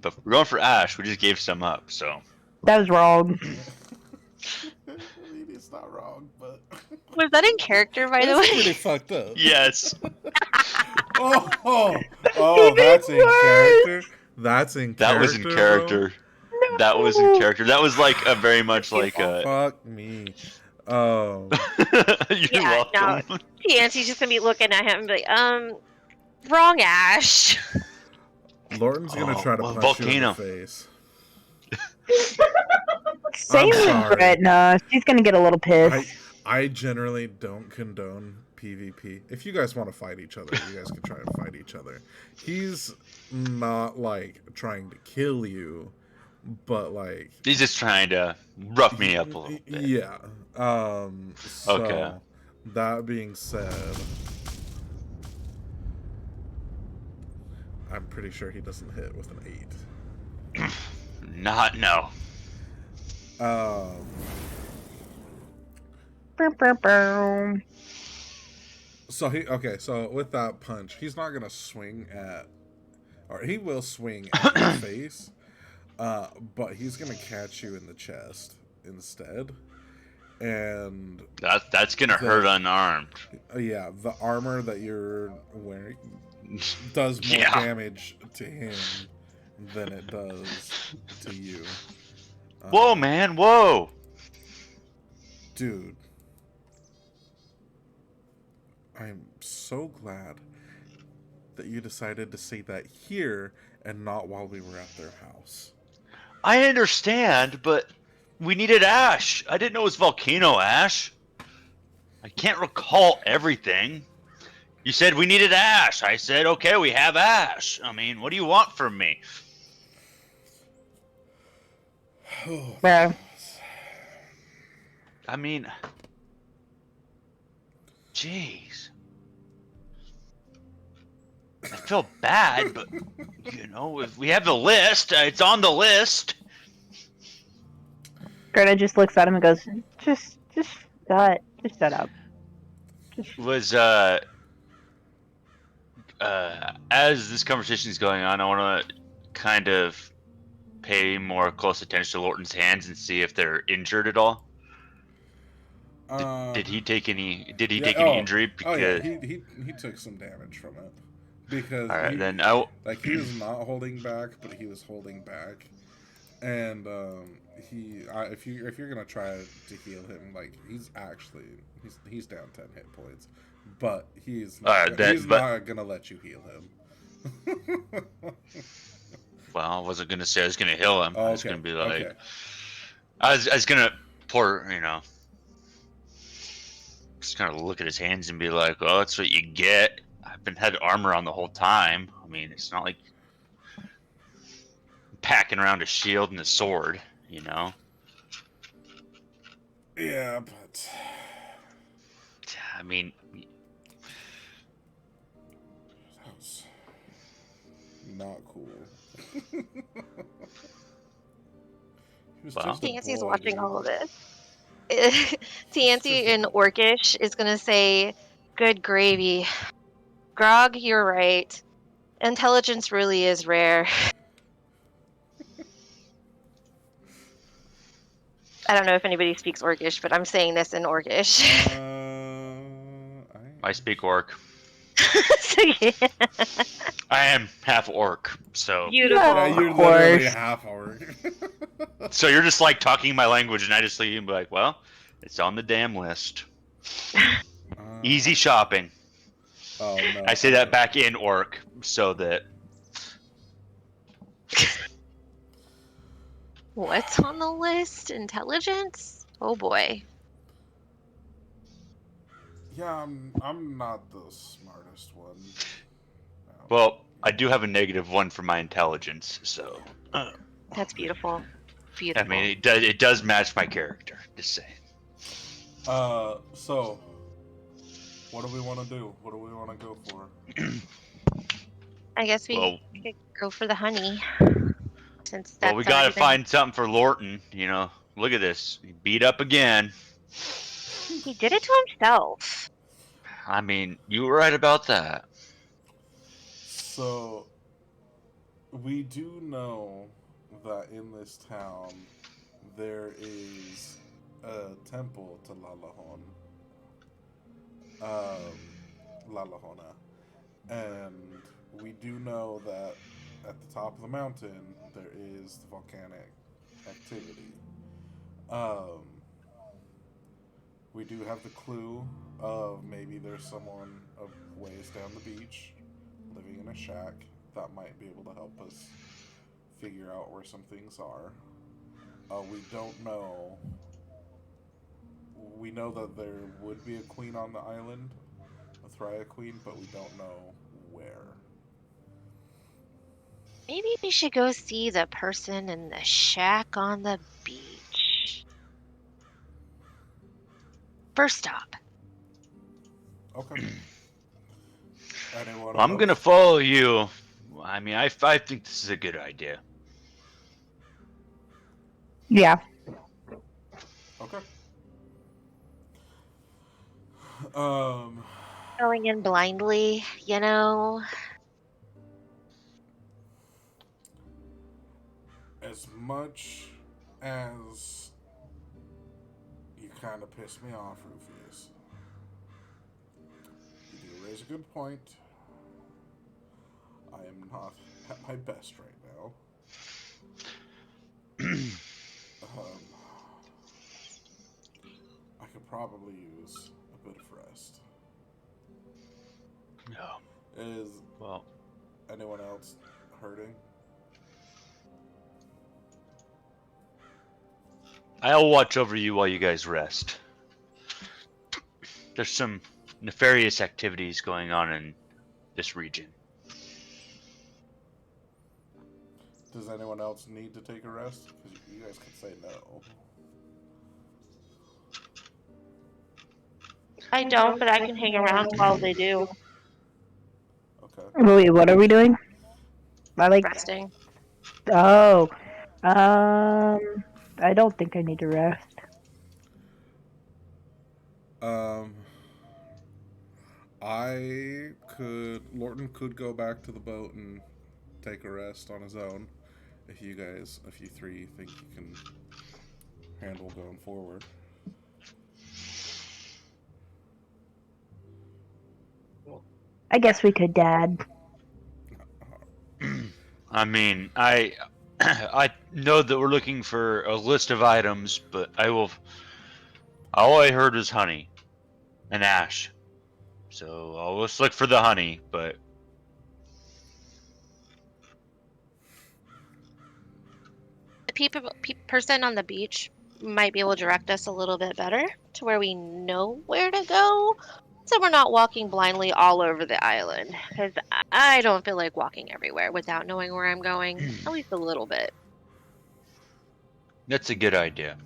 But if we're going for ash. We just gave some up, so. That was wrong. I mean, it's not wrong, but Was that in character, by the it's way? pretty fucked up. Yes. Oh, Even that's in worse. character. That's in character. That was in bro? character. That was in character. That was like a very much like a. Fuck me. You're Yeah, welcome. Nancy's just gonna be looking at him and be like, wrong ash. Lorton's gonna try to well, punch you in the volcano. face. Same with sorry. Gretna. She's gonna get a little pissed. I generally don't condone PvP. If you guys want to fight each other, you guys can try and fight each other. He's not like trying to kill you, but like He's just trying to rough me up a little bit. yeah. So, Okay. that being said, I'm pretty sure he doesn't hit with an 8. No. Boom, boom, boom. So with that punch, he's not gonna swing at, or he will swing at your face, but he's gonna catch you in the chest instead, and That's gonna hurt unarmed. yeah, the armor that you're wearing does more Yeah. damage to him than it does to you. Whoa, man! Whoa! Dude, I'm so glad that you decided to say that here and not while we were at their house. I understand, but we needed ash. I didn't know it was volcano ash. I can't recall everything. You said we needed ash. I said, okay, we have ash. I mean, what do you want from me? Bro. I mean, jeez. I feel bad, but, you know, if we have the list, it's on the list. Greta just looks at him and goes, just shut up. Was, as this conversation is going on, I want to kind of pay more close attention to Lorton's hands and see if they're injured at all. Did he take any? Did he take any injury? Because he took some damage from it because all right, he, then he was not holding back, but he was holding back, and if you're gonna try to heal him, like he's down 10 hit points, but he's not gonna let you heal him. well, I wasn't gonna say I was gonna heal him. Oh, I was okay, gonna be like, okay. I was gonna pour, just kind of look at his hands and be like, well, that's what you get. I've had armor on the whole time. I mean, it's not like packing around a shield and a sword, you know? Yeah, but I mean, that was not cool. He was Well. just a Tansey's boy, watching dude. all of this. He's just Tansey a in boy. Orcish is gonna say, "Good gravy, Grog. You're right. Intelligence really is rare." I don't know if anybody speaks Orcish, but I'm saying this in Orcish. I speak orc. So, yeah. I am half orc, so Beautiful. Yeah, Of you're literally course. half orc. so you're just like talking my language, and I just leave and be like, well, it's on the damn list. Easy shopping. Oh no! I say that back in orc so that What's on the list? Intelligence? Oh boy. Yeah, I'm not the smartest one. No. well, I do have a -1 for my intelligence, so That's beautiful. I Beautiful. mean it does match my character. Just saying. So what do we want to do? What do we want to go for? I guess we Well, could go for the honey. Since well, that's we gotta already been. find something for Lorton. You know, look at this. He beat up again. He did it to himself. I mean, you were right about that. So we do know that in this town there is a temple to Lalahona, and we do know that at the top of the mountain there is the volcanic activity. Um, we do have the clue of maybe there's someone a ways down the beach living in a shack that might be able to help us figure out where some things are. We don't know. We know that there would be a queen on the island, a Thria queen, but we don't know where. Maybe we should go see the person in the shack on the beach. First stop. Okay. Anyone Well, I'm gonna else? follow you. I mean, I think this is a good idea. Yeah. Okay. Um. Going in blindly, you know? As much as you kind of piss me off, Rufius, you do raise a good point. I am not at my best right now. I could probably use a bit of rest. No. Is Well, anyone else hurting? I'll watch over you while you guys rest. There's some nefarious activities going on in this region. Does anyone else need to take a rest? Because you guys can say no. I don't, but I can hang around while they do. Okay. Wait, what are we doing? I like. Resting. Oh. I don't think I need to rest. Lorton could go back to the boat and take a rest on his own. If you three think you can handle going forward. I guess we could, Dad. I mean, I I know that we're looking for a list of items, but all I heard was honey and ash. So I'll just look for the honey, but The person on the beach might be able to direct us a little bit better to where we know where to go. So we're not walking blindly all over the island, because I don't feel like walking everywhere without knowing where I'm going, at least a little bit. That's a good idea.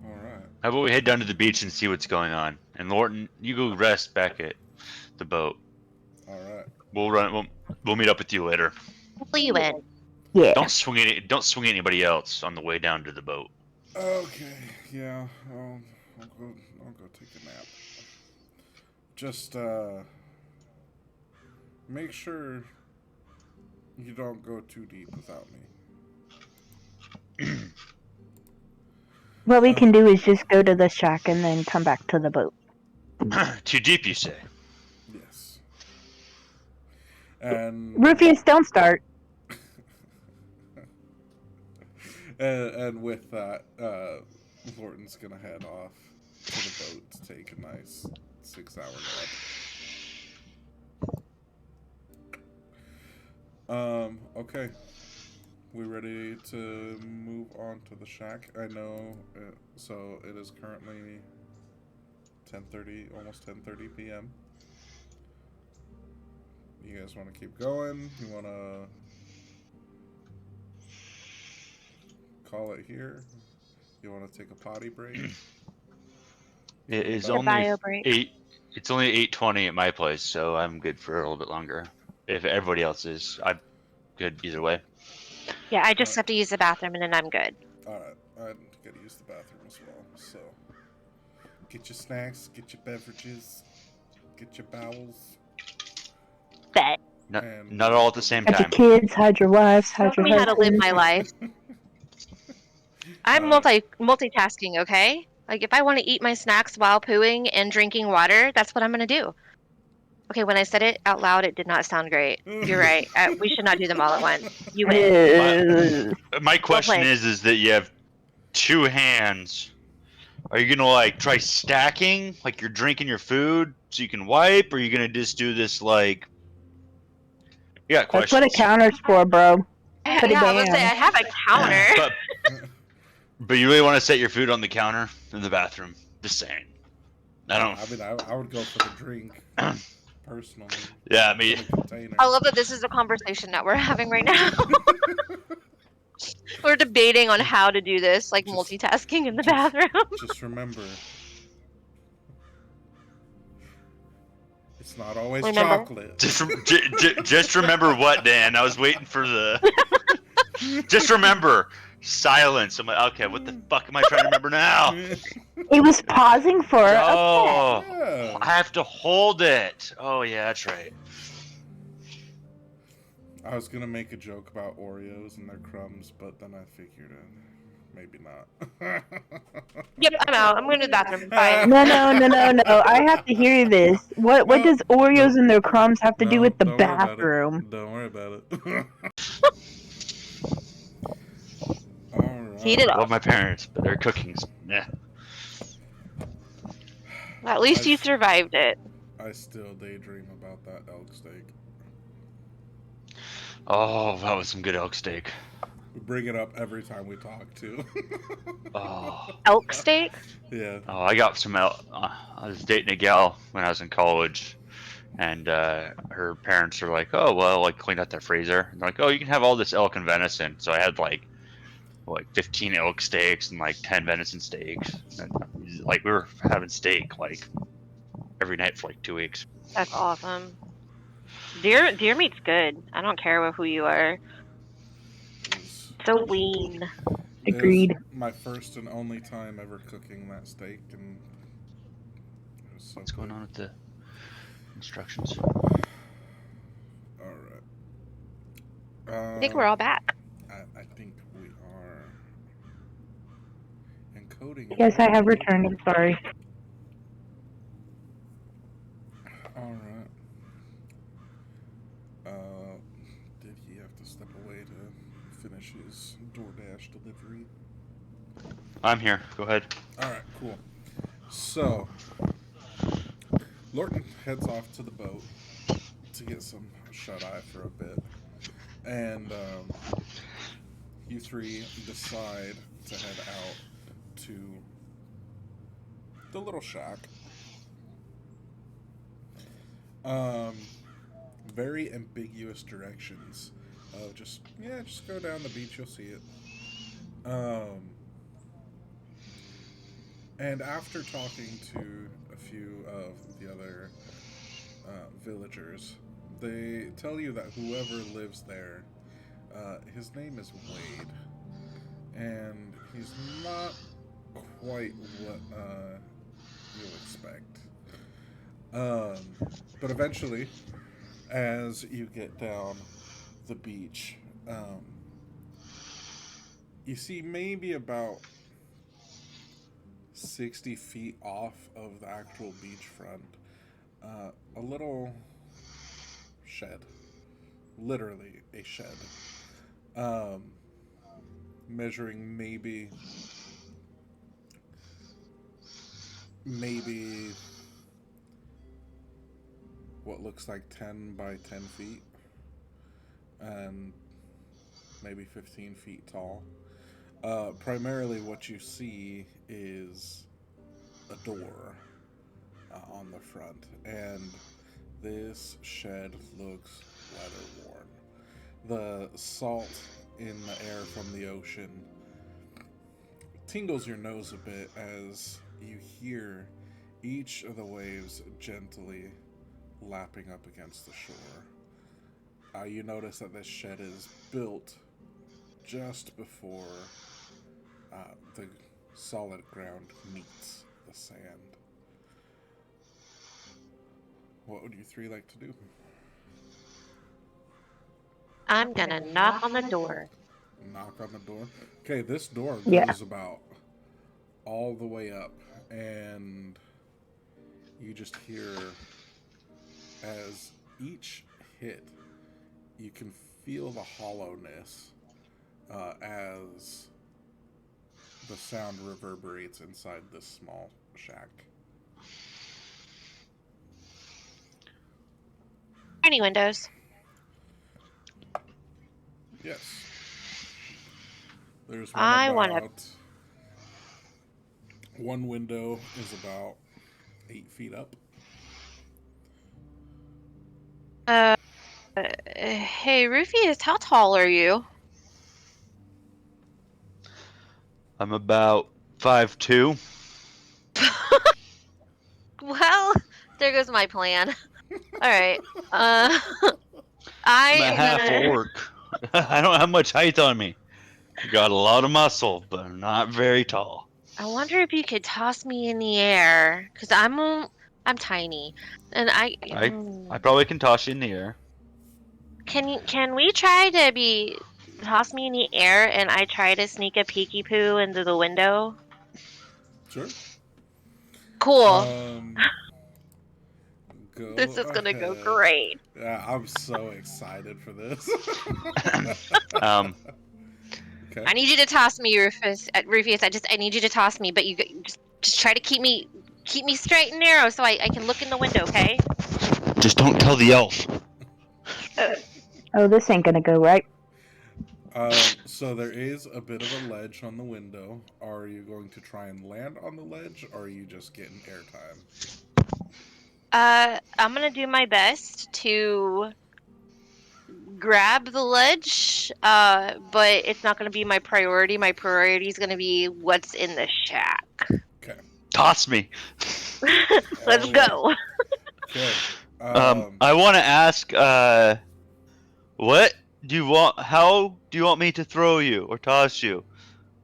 All right. How about we head down to the beach and see what's going on? And Lorton, you go rest back at the boat. All right. We'll meet up with you later. Pull you in. Yeah. Don't swing anybody else on the way down to the boat. Okay. Yeah. I'll go take a nap. Just make sure you don't go too deep without me. What we can do is just go to the shack and then come back to the boat. Too deep, you say? Yes. And Rufus, don't start. and with that, Lorton's gonna head off to the boat to take a nice 6-hour nap. Okay. We ready to move on to the shack? I know. So it is currently 10:30, almost 10:30 p.m. You guys want to keep going? You want to call it here? You want to take a potty break? It is A only bio break. 8. It's only 8:20 at my place, so I'm good for a little bit longer. If everybody else is, I'm good either way. Yeah, I just have to use the bathroom and then I'm good. Alright, I gotta use the bathroom as well, so get your snacks, get your beverages, get your bowels. Bet. Not all at the same Hide your time. kids, hide your wives, hide Show your me how to live husbands. my life. I'm multitasking, okay? Like, if I want to eat my snacks while pooing and drinking water, that's what I'm going to do. Okay, when I said it out loud, it did not sound great. You're right. We should not do them all at once. You win. My question played. is that you have 2 hands. Are you gonna like try stacking, like you're drinking your food so you can wipe, or are you gonna just do this like? You got That's questions? what a counter's for, bro. Put it Yeah, I was down. say I have a counter. But you really want to set your food on the counter in the bathroom? Just saying. I don't. I mean, I would go for the drink, personally. Yeah, I mean, In a container. I love that this is a conversation that we're having right now. We're debating on how to do this, like multitasking in the bathroom. Just remember, it's not always Remember. chocolate. just remember what, Dan? I was waiting for the. Just remember silence. I'm like, okay, what the fuck am I trying to remember now? It was pausing for a Oh, Yeah. I have to hold it. Oh yeah, that's right. I was gonna make a joke about Oreos and their crumbs, but then I figured maybe not. Yep, I'm out. I'm going to the bathroom. Bye. No. I have to hear this. What does Oreos and their crumbs have to do with the don't worry about it. bathroom? Don't worry about it. Alright. Heat it up. Love my parents, but their cooking's meh. At least you survived it. I still daydream about that elk steak. Oh, that was some good elk steak. We bring it up every time we talk, too. Oh, Elk steak? Yeah. I got some elk. I was dating a gal when I was in college, and her parents were like, "Oh, well, like clean out their freezer." And they're like, "Oh, you can have all this elk and venison." So I had like 15 elk steaks and like 10 venison steaks. And, like we were having steak like every night for like 2 weeks. That's awesome. Deer meat's good. I don't care who you are. So lean. Agreed. It was my first and only time ever cooking that steak, and it was so What's going good. on with the instructions? Alright. I think we're all back. I think we are encoding. Yes, I have returned. I'm sorry. Alright. Did he have to step away to finish his DoorDash delivery? I'm here. Go ahead. Alright, cool. So, Lorton heads off to the boat to get some shut-eye for a bit. And you three decide to head out to the little shack. Um, very ambiguous directions. Just go down the beach. You'll see it. And after talking to a few of the other villagers, they tell you that whoever lives there, his name is Wade, and he's not quite what you'll expect. But eventually, as you get down the beach, you see maybe about 60 feet off of the actual beachfront, a little shed. Literally a shed. Measuring maybe what looks like 10 by 10 feet and maybe 15 feet tall. Primarily what you see is a door on the front, and this shed looks weather worn. The salt in the air from the ocean tingles your nose a bit as you hear each of the waves gently lapping up against the shore. You notice that this shed is built just before the solid ground meets the sand. What would you three like to do? I'm gonna knock on the door. Knock on the door? Okay, this door Yeah. goes about all the way up, and you just hear as each hit, you can feel the hollowness as the sound reverberates inside this small shack. Any windows? Yes. There's one I about... wanna- One window is about 8 feet up. Hey, Rufius, how tall are you? I'm about 5'2". Well, there goes my plan. All right. I'm a half I orc. I don't have much height on me. Got a lot of muscle, but I'm not very tall. I wonder if you could toss me in the air, cause I'm tiny, and I probably can toss you in the air. Can we try to toss me in the air and I try to sneak a peeky poo into the window? Sure. Cool. Go This is gonna go ahead. great. Yeah, I'm so excited for this. Okay. I need you to toss me, Rufus. Rufus, I need you to toss me, but you just try to keep me straight and narrow so I can look in the window, okay? Just don't tell the elf. Oh, this ain't gonna go right. So there is a bit of a ledge on the window. Are you going to try and land on the ledge, or are you just getting airtime? I'm gonna do my best to grab the ledge, but it's not gonna be my priority. My priority is gonna be what's in the shack. Okay. Toss me. Let's go. Okay. I want to ask, what do you want? How do you want me to throw you or toss you?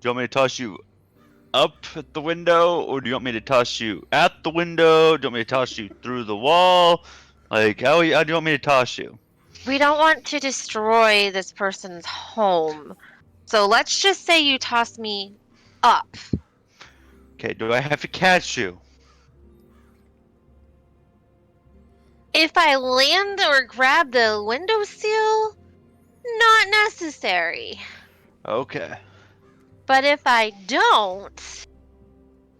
Do you want me to toss you up at the window, or do you want me to toss you at the window? Do you want me to toss you through the wall? Like, how do you want me to toss you? We don't want to destroy this person's home. So let's just say you toss me up. Okay, do I have to catch you? If I land or grab the windowsill, not necessary. Okay. But if I don't,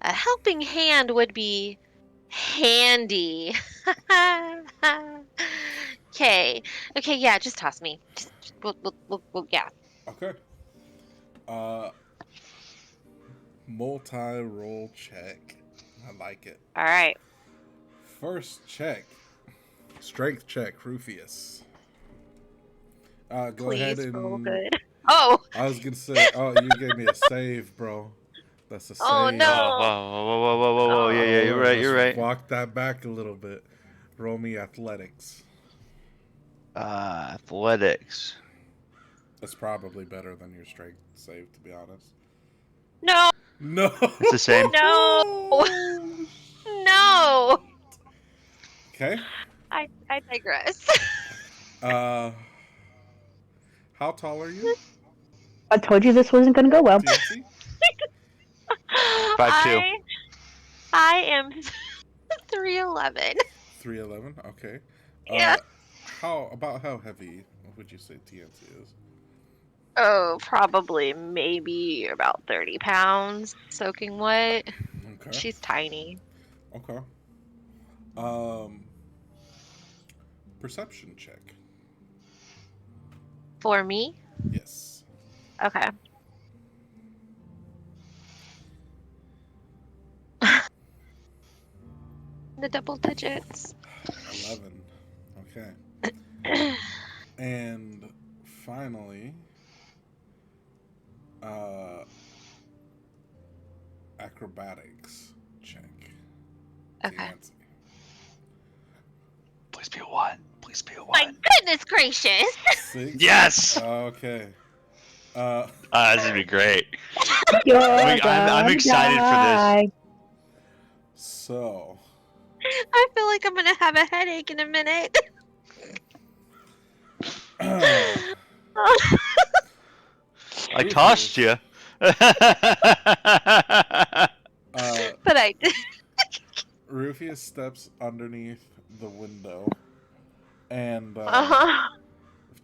a helping hand would be handy. Okay. Okay, yeah, just toss me. We'll, yeah. Okay. Multi-roll check. I like it. All right. First check. Strength check, Rufius. Go Please ahead roll and. good. Oh. I was gonna say, oh, you gave me a save, bro. That's a Oh save. no. Oh, whoa. Yeah, Oh. you're right. You're Let's right. walk that back a little bit. Roll me athletics. Athletics. That's probably better than your strength save, to be honest. No. No. It's the same. No. No. Okay. I digress. How tall are you, I told you this wasn't going to go well. TNT? 5'2". I am 3'11". 3'11". Okay. Yeah. How heavy would you say TNT is? Oh, probably maybe about 30 pounds soaking wet. Okay. She's tiny. Okay. Perception check. For me? Yes. Okay. The double digits. 11. Okay. And finally, acrobatics check. Okay. TNT. Please be a 1. Please be a 1. My goodness gracious! 6. Yes! Okay. This would be great. You're I'm gonna excited for die. So. I feel like I'm gonna have a headache in a minute. I tossed you. But I did. Rufius steps underneath the window and Uh-huh.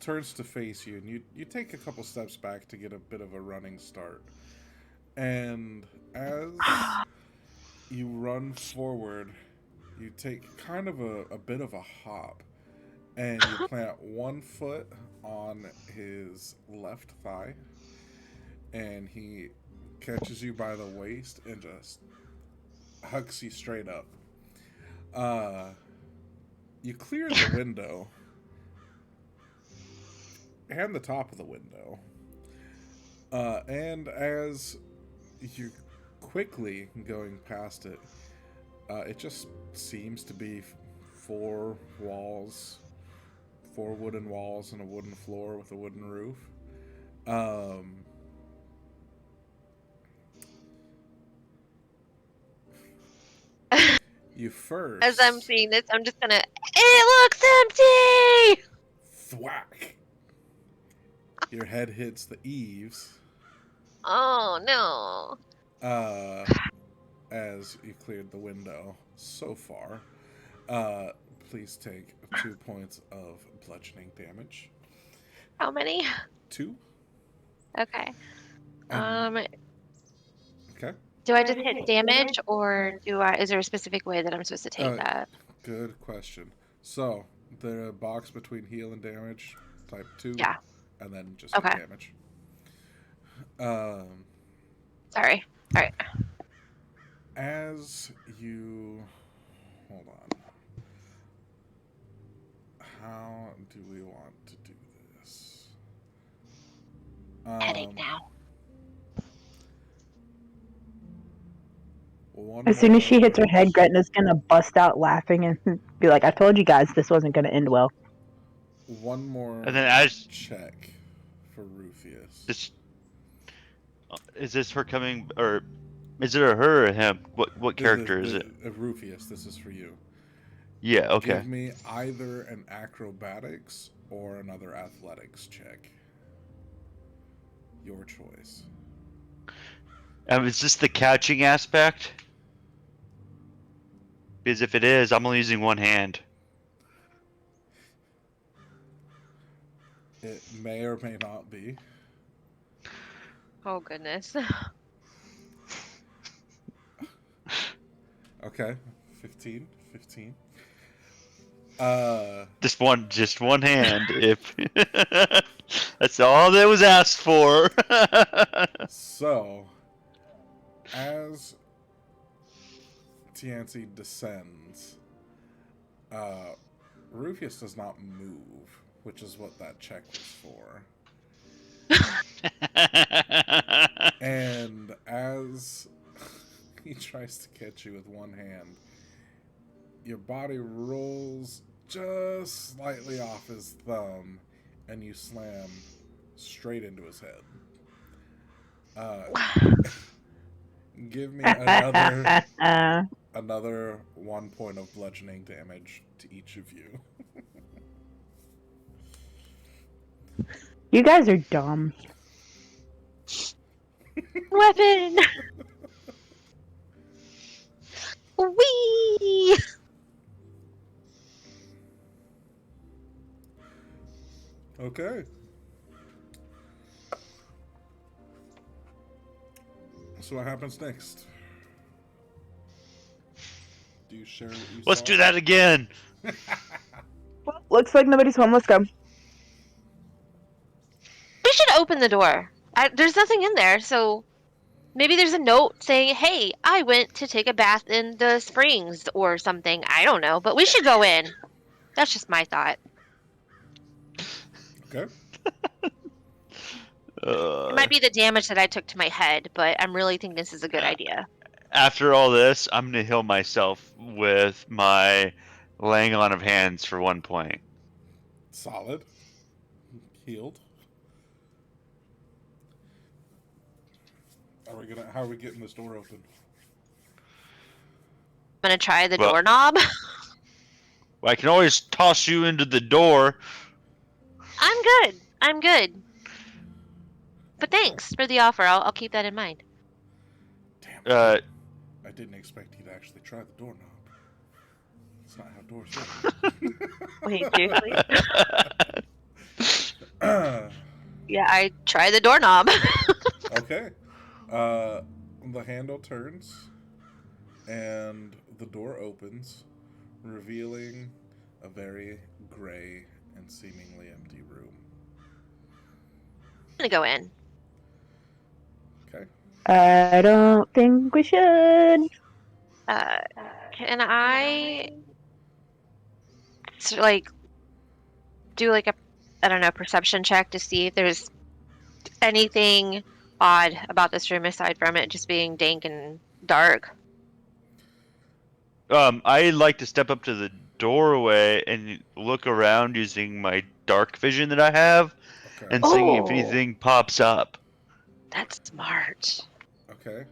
turns to face you, and you take a couple steps back to get a bit of a running start. And as you run forward, you take kind of a bit of a hop, and you plant one foot on his left thigh, and he catches you by the waist and just hucks you straight up. You clear the window and the top of the window, and as you're quickly going past it, it just seems to be four wooden walls and a wooden floor with a wooden roof. You first. As I'm seeing this, I'm just gonna. It looks empty. Thwack! Your head hits the eaves. Oh no. As you cleared the window so far. Please take 2 points of bludgeoning damage. How many? 2. Okay. Okay. Do I just hit damage, or is there a specific way that I'm supposed to take that? Good question. So, the box between heal and damage, type 2. Yeah. And then just hit Okay. damage. Sorry. All right. As you... Hold on. How do we want to do this? Headache now. As soon as she hits her head, Gretna's gonna bust out laughing and be like, I told you guys this wasn't gonna end well. One more And then as check for Rufius. is this her coming, or is it a her or him? What character is it? Rufius, this is for you. Yeah. Okay. Give me either an acrobatics or another athletics check. Your choice. Is this the catching aspect? Because if it is, I'm only using one hand. It may or may not be. Oh goodness. Okay, 15. Just one hand. If that's all that was asked for. So, as Tianci descends, Rufus does not move, which is what that check was for. And as he tries to catch you with one hand, your body rolls just slightly off his thumb, and you slam straight into his head. Give me another 1 point of bludgeoning damage to each of you. You guys are dumb. Weapon! Whee! Okay. So what happens next? Do you share what you Let's saw? do that again. Well, looks like nobody's home. Let's go. We should open the door. There's nothing in there, so maybe there's a note saying, hey, I went to take a bath in the springs or something. I don't know, but we should go in. That's just my thought. Okay. It might be the damage that I took to my head, but I'm really thinking this is a good idea. After all this, I'm gonna heal myself with my laying on of hands for 1 point. Solid. Healed. How are we getting this door open? I'm going to try the Well- doorknob. Well, I can always toss you into the door. I'm good. But thanks for the offer. I'll keep that in mind. Damn. Uh, I didn't expect you to actually try the doorknob. That's not how doors work. Wait, seriously? Yeah, I try the doorknob. Okay. The handle turns, and the door opens, revealing a very gray and seemingly empty room. I'm going to go in. Okay. I don't think we should. Can I do like a, I don't know, perception check to see if there's anything odd about this room aside from it just being dank and dark? I like to step up to the doorway and look around using my dark vision that I have, Okay. and seeing if Oh. anything pops up. That's smart. Okay.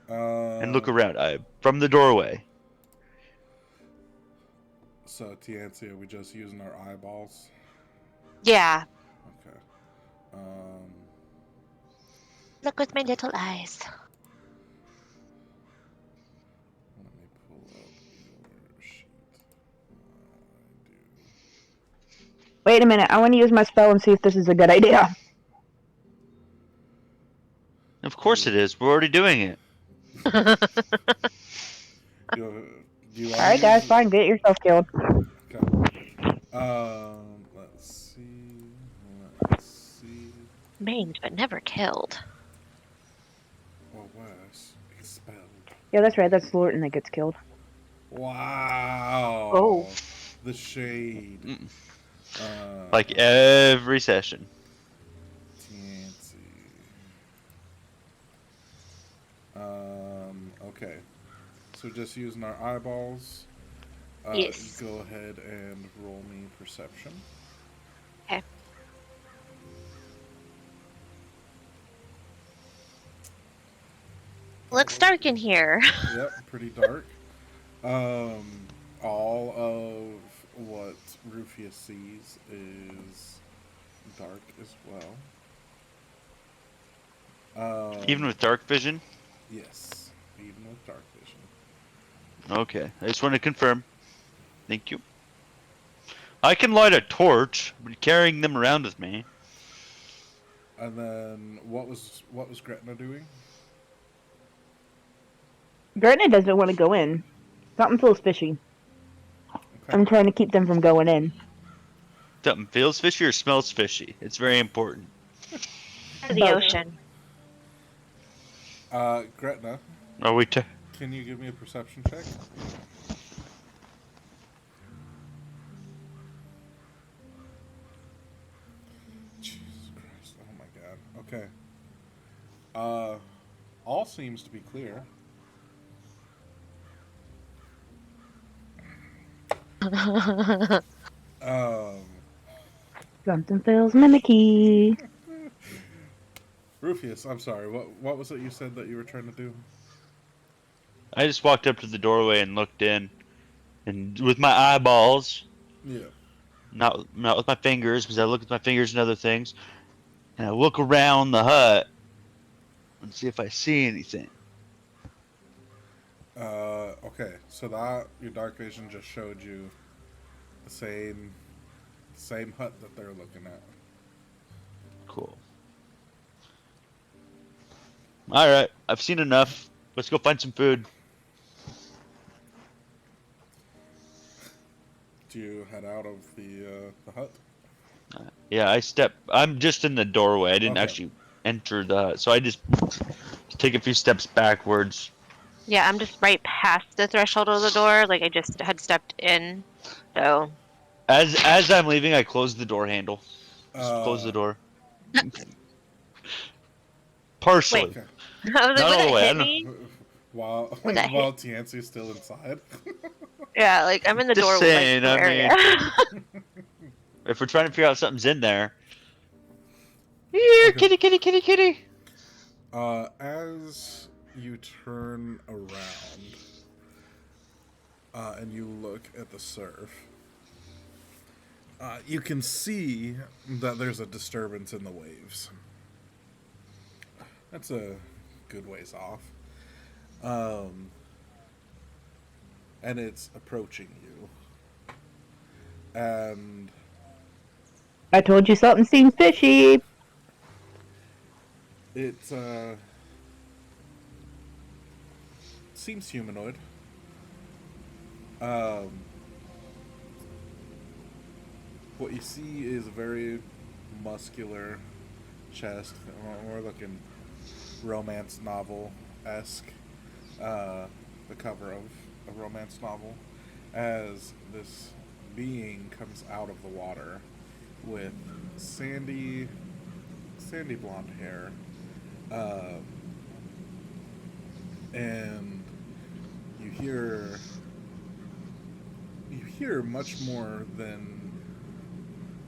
And look around from the doorway. So, Tianci, are we just using our eyeballs? Yeah. Okay. Look with my little eyes. Let me pull up your sheet. Wait a minute. I want to use my spell and see if this is a good idea. Of course it is. We're already doing it. Do you All right, guys, fine. Get yourself killed. Okay. Let's see. Maimed but never killed. Or worse, expelled. Yeah, that's right. That's Lorton that gets killed. Wow. Oh. The shade. Like every session. Tianci. Okay. So just using our eyeballs. Yes. Go ahead and roll me perception. Okay. Looks dark in here. Yep, pretty dark. All of what Rufus sees is dark as well. Even with dark vision? Yes, even with dark vision. Okay. I just want to confirm. Thank you. I can light a torch, but carrying them around with me. And then what was Gretna doing? Gretna doesn't want to go in. Something feels fishy. Okay. I'm trying to keep them from going in. Something feels fishy or smells fishy. It's very important. The ocean. Gretna, Are we can Can you give me a perception check? Jesus Christ! Oh my God. Okay. All seems to be clear. Um, Something feels mimicky. Rufius, I'm sorry. What was it you said that you were trying to do? I just walked up to the doorway and looked in, and with my eyeballs, Yeah. not with my fingers, because I look with my fingers and other things, and I look around the hut and see if I see anything. Okay. So that your dark vision just showed you the same hut that they're looking at. Cool. All right, I've seen enough. Let's go find some food. Do you head out of the hut? Yeah, I'm just in the doorway. I didn't Okay. actually enter the hut, so I just take a few steps backwards. Yeah, I'm just right past the threshold of the door. Like I just had stepped in. So As I'm leaving, I close the door handle. Just close the Uh, door. Partially, wait. okay. I was like, not would all the that way. I hit don't. me? While Would that while hit? Tianxi's still inside. Yeah, like I'm in the Just door saying. I area. mean, if we're trying to figure out something's in there, here, Okay. kitty, kitty, kitty, kitty. As you turn around and you look at the surf, you can see that there's a disturbance in the waves. That's a good ways off. And it's approaching you. And I told you something seems fishy. it seems humanoid. What you see is a very muscular chest. We're looking romance novel-esque. The cover of a romance novel, as this being comes out of the water with sandy blonde hair, and you hear much more than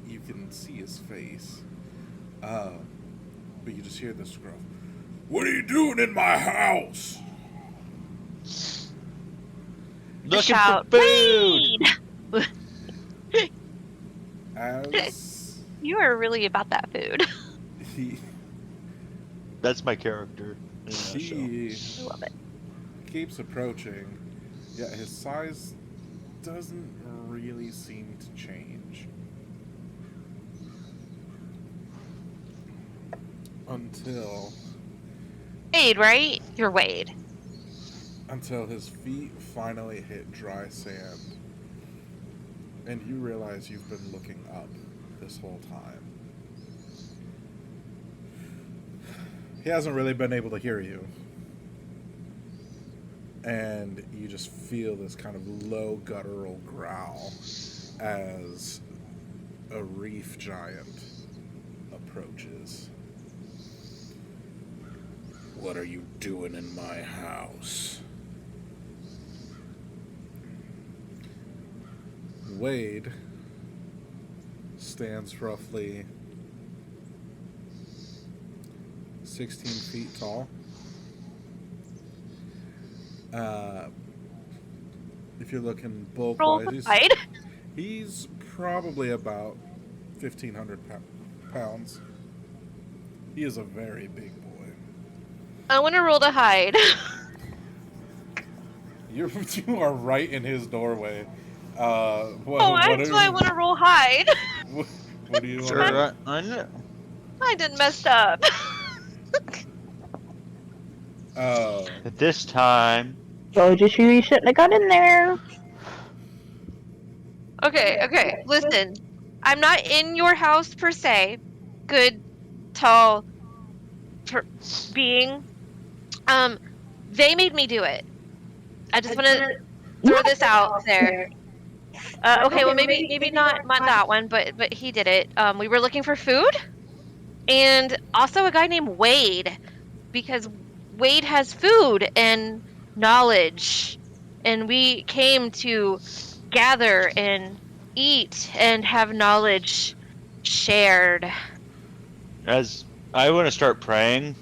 you can see his face, but you just hear this gruff, "What are you doing in my house?" Looking Shout, for food. Wade! As You are really about that food. he That's my character. In a nutshell. he I love it. keeps approaching, yet his size doesn't really seem to change until Right? You're Wade. his feet finally hit dry sand, and you realize you've been looking up this whole time. He hasn't really been able to hear you, and you just feel this kind of low guttural growl as a reef giant approaches. "What are you doing in my house?" Wade stands roughly 16 feet tall. If you're looking bulk Roll wise, the fight. he's probably about 1,500 pounds. He is a very big boy. I want to roll to hide. You are right in his doorway. What, Oh, what, that's why I want to roll hide. what do you want? Sure, I know. I done messed up. At this time, Told you she shouldn't have got in there. Okay. Listen, I'm not in your house per se. Good, tall being. They made me do it. I just want to throw this out there. Okay, well maybe not that one, but he did it. We were looking for food, and also a guy named Wade, because Wade has food and knowledge, and we came to gather and eat and have knowledge shared. As I want to start praying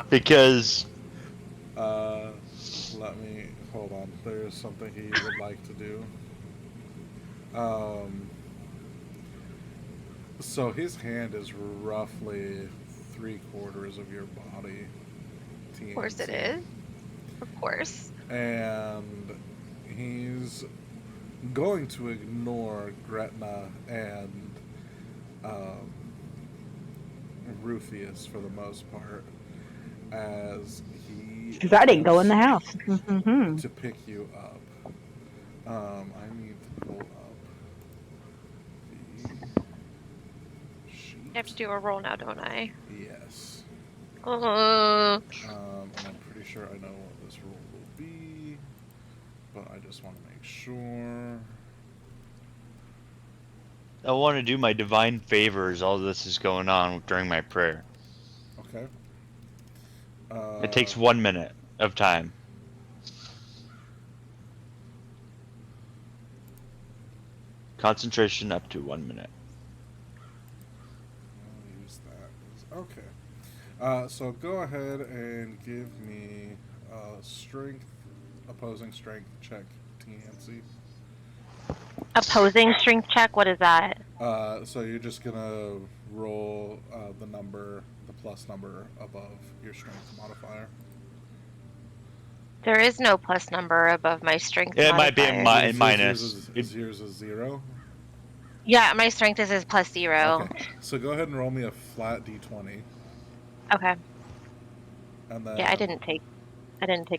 because Let me hold on. There's something he would like to do. So his hand is roughly 3/4 of your body. Of course it is. Of course. And he's going to ignore Gretna and Rufius for the most part, as he Because I didn't go in the attempts house. Mm-hmm. to pick you up. I need to pull up the sheet. I have to do a roll now, don't I? Yes. Uh, And I'm pretty sure I know what this roll will be, but I just want to make sure. I want to do my divine favors. All this is going on during my prayer. Okay. It takes 1 minute of time. Concentration up to 1 minute. I'll use that. Okay. So go ahead and give me strength, opposing strength check, TNC. opposing strength check. What is that? So you're just gonna roll the plus number above your strength modifier. There is no plus number above my strength. It might be modifier. a minus. Is yours a 0? Yeah, my strength is plus 0. Okay. So go ahead and roll me a flat d20. Okay. And then Yeah, I didn't take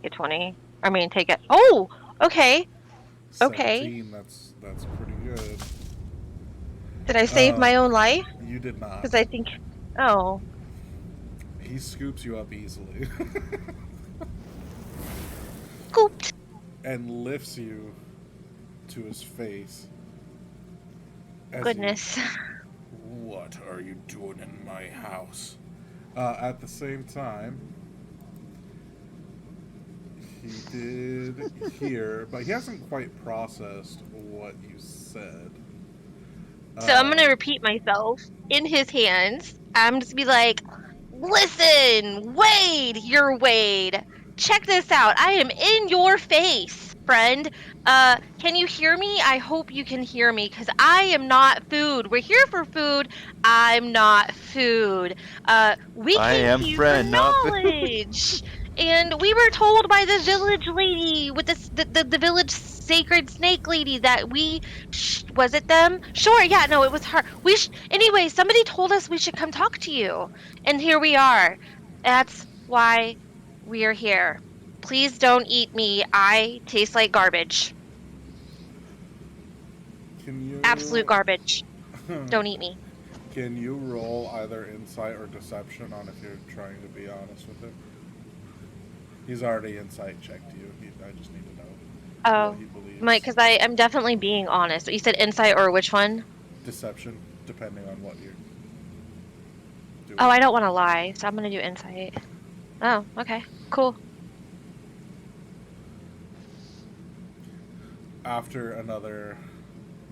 a 20. I mean, take it. Oh, okay. 17, that's pretty good. Did I save my own life? You did not. Because I think. Oh. He scoops you up easily. Scooped. And lifts you to his face. as Goodness. What are you doing in my house? At the same time, he did hear, but he hasn't quite processed what you said. So I'm gonna repeat myself in his hands. I'm just be like, listen, Wade, you're Wade. Check this out. I am in your face, friend. Can you hear me? I hope you can hear me, because I am not food. We're here for food. I'm not food. We I came am to you friend, for not food. knowledge. And we were told by the village lady with the village sacred snake lady that we was it them? Sure, yeah, no, it was her. Anyway, somebody told us we should come talk to you, and here we are. That's why we are here. Please don't eat me. I taste like garbage. Can you Absolute garbage. Don't eat me. Can you roll either insight or deception on if you're trying to be honest with him? He's already insight checked you. I just need to know what he believes. Mike, because I'm definitely being honest. You said insight or which one? Deception, depending on what you're doing. Oh, I don't want to lie, so I'm gonna do insight. Oh, okay, cool. After another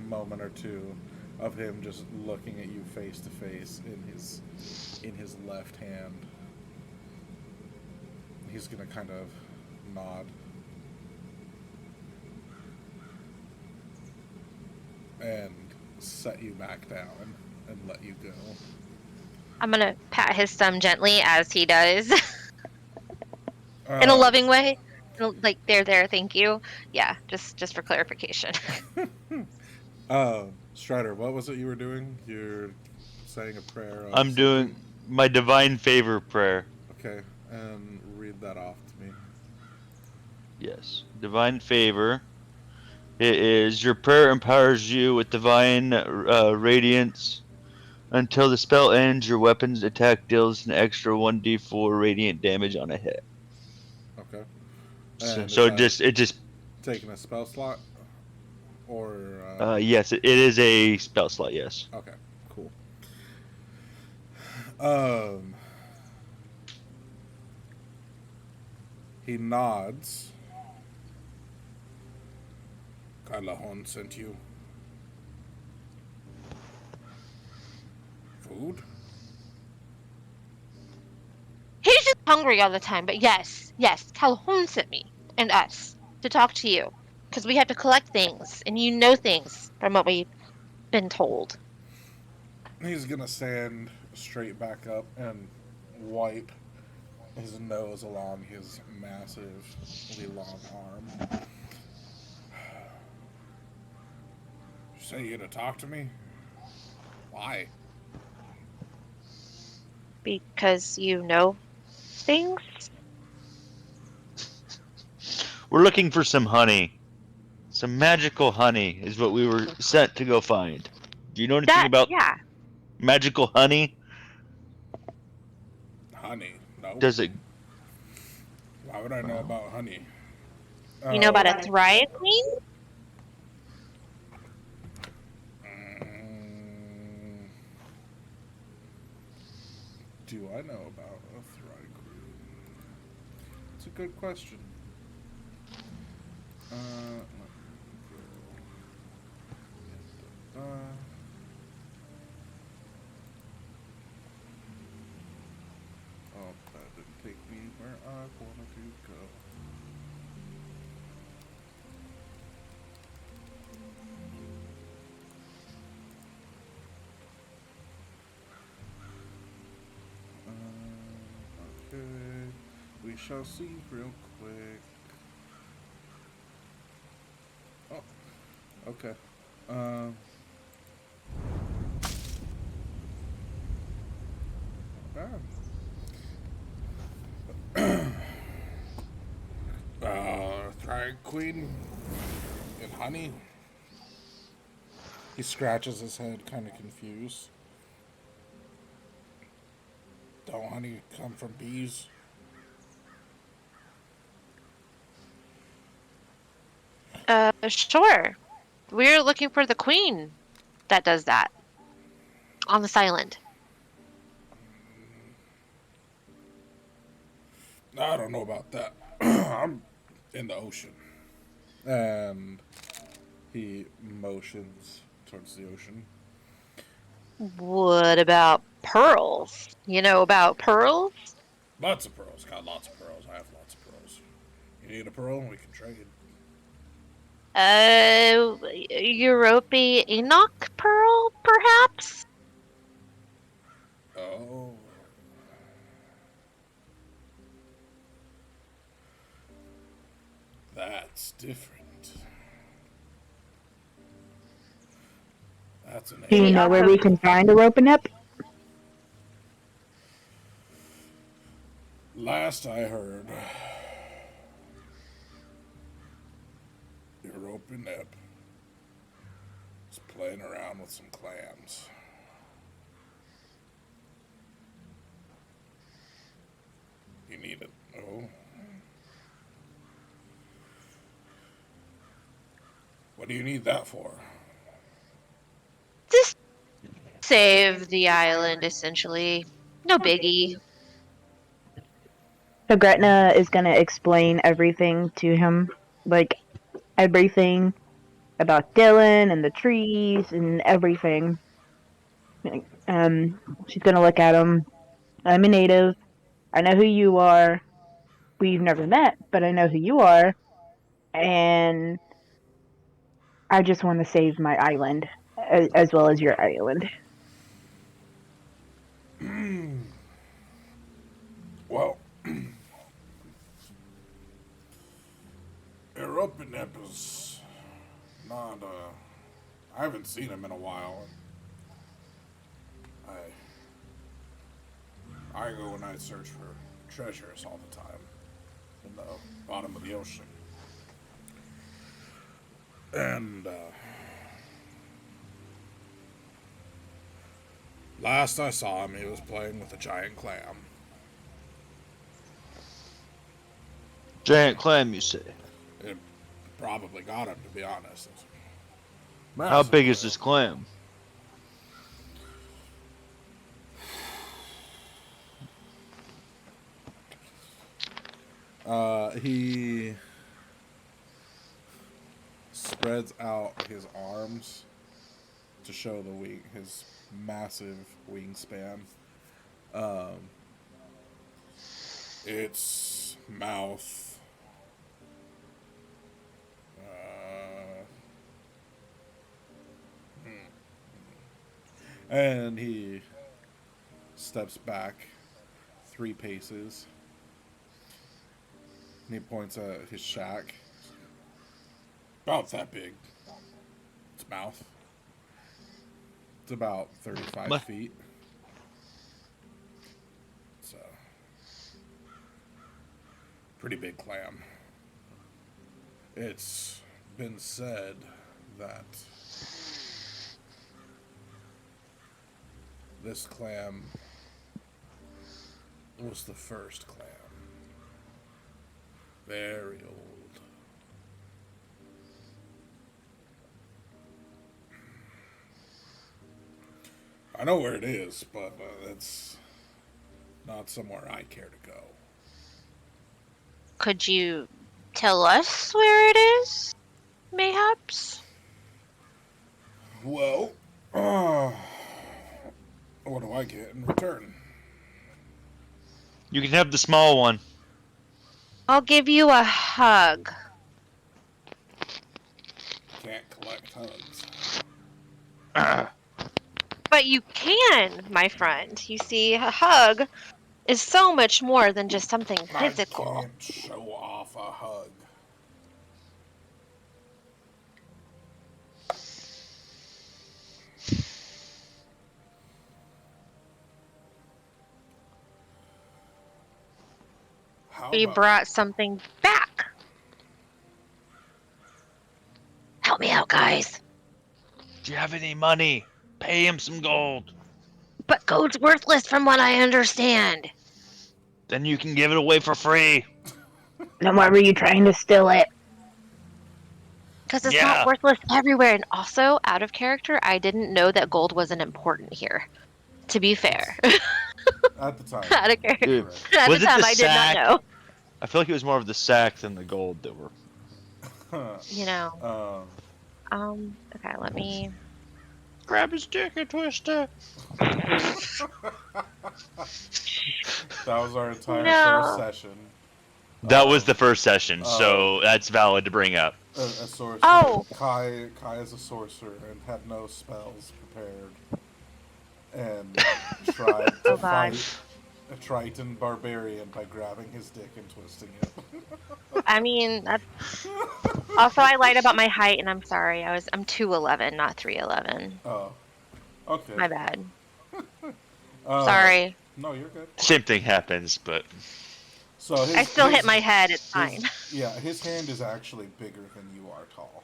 moment or two of him just looking at you face to face in his left hand, he's gonna kind of nod and set you back down and let you go. I'm gonna pat his thumb gently as he does. In a loving way. Like, there, thank you. Yeah, just for clarification. Strider, what was it you were doing? You're saying a prayer. I'm doing my divine favor prayer. Okay, and read that off to me. Yes. Divine favor. It is your prayer empowers you with divine radiance. Until the spell ends, your weapon's attack deals an extra 1d4 radiant damage on a hit. And is So that it just taking a spell slot? Or, yes, it is a spell slot. Yes. okay, cool. Um, he nods. Callahan sent you. Food? He's just hungry all the time. But yes, Calhoun sent me and us to talk to you because we have to collect things, and you know things from what we've been told. He's gonna stand straight back up and wipe his nose along his massively long arm. You say you to talk to me? Why? Because you know things. We're looking for some honey. Some magical honey is what we were sent to go find. Do you know anything about Yeah. magical honey? Honey? No. Does it? Why would I know Well, about honey? You know Uh, about a Thrive Queen? mm, do I know about a Thrive Queen? It's a good question. Let me go. Oh, that didn't take me where I wanted to go. Okay, we shall see real quick. Oh, okay. Thrive Queen and honey. He scratches his head, kind of confused. Don't honey come from bees? Sure. We're looking for the queen that does that on this island. I don't know about that. I'm in the ocean. And he motions towards the ocean. What about pearls? You know about pearls? Lots of pearls. Got lots of pearls. I have lots of pearls. You need a pearl? We can trade. Europe Enoch pearl, perhaps? Oh. That's different. That's an Do you We know where also we can find a rope and hip? Last I heard, your open nip is playing around with some clams. You need it. Oh. What do you need that for? just save the island, essentially. No biggie. So Gretna is going to explain everything to him, like everything about Dylan and the trees and everything. She's going to look at him. I'm a native. I know who you are. We've never met, but I know who you are. And I just want to save my island as well as your island. Well, your open nip is not, I haven't seen him in a while. I go and I search for treasures all the time in the bottom of the ocean. And last I saw him, he was playing with a giant clam. Giant clam, you say? It probably got him, to be honest. It's a How massive big is clam. this clam? He spreads out his arms to show his massive wingspan. Its mouth. And he steps back 3 paces. And he points at his shack. About that big. Its mouth. It's about 35 What? feet. It's a pretty big clam. It's been said that this clam was the first clam. Very old. I know where it is, but it's not somewhere I care to go. Could you tell us where it is, mayhaps? Well, what do I get in return? You can have the small one. I'll give you a hug. Can't collect hugs. But you can, my friend. You see, a hug is so much more than just something I physical. can't show off a hug. How We about brought something back. Help me out, guys. Do you have any money? Pay him some gold. But gold's worthless from what I understand. Then you can give it away for free. Then why were you trying to steal it? Because it's Yeah. not worthless everywhere. And also, out of character, I didn't know that gold wasn't important here. To be fair. at the time? Out of character. Dude, At was the it time, the I did not sack? know. I feel like it was more of the sack than the gold that were. You know. Okay, let me... Grab his dick and twist it. That was our entire No. first session. That was the first session, so that's valid to bring up. A sorcerer. Oh. Kai is a sorcerer and had no spells prepared, and tried to Oh, God. fight a Triton barbarian by grabbing his dick and twisting it. I mean, that's... Also, I lied about my height, and I'm sorry. I'm 2'11", not 3'11". Oh, okay. My bad. Uh, Sorry. No, you're good. Same thing happens, but So I still hit my head. It's fine. His hand is actually bigger than you are tall.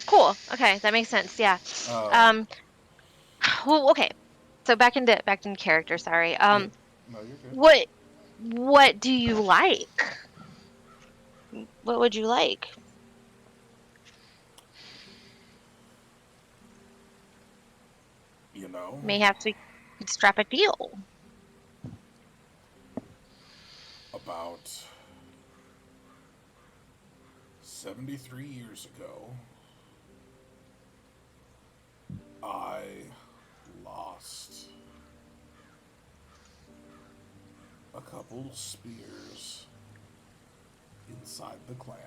Cool. Okay, that makes sense. Yeah. Well, okay. So back in character. Sorry. No, you're good. What do you like? What would you like? You know, Mayhaps we could strap a deal. about 73 years ago, I lost a couple spears inside the clam.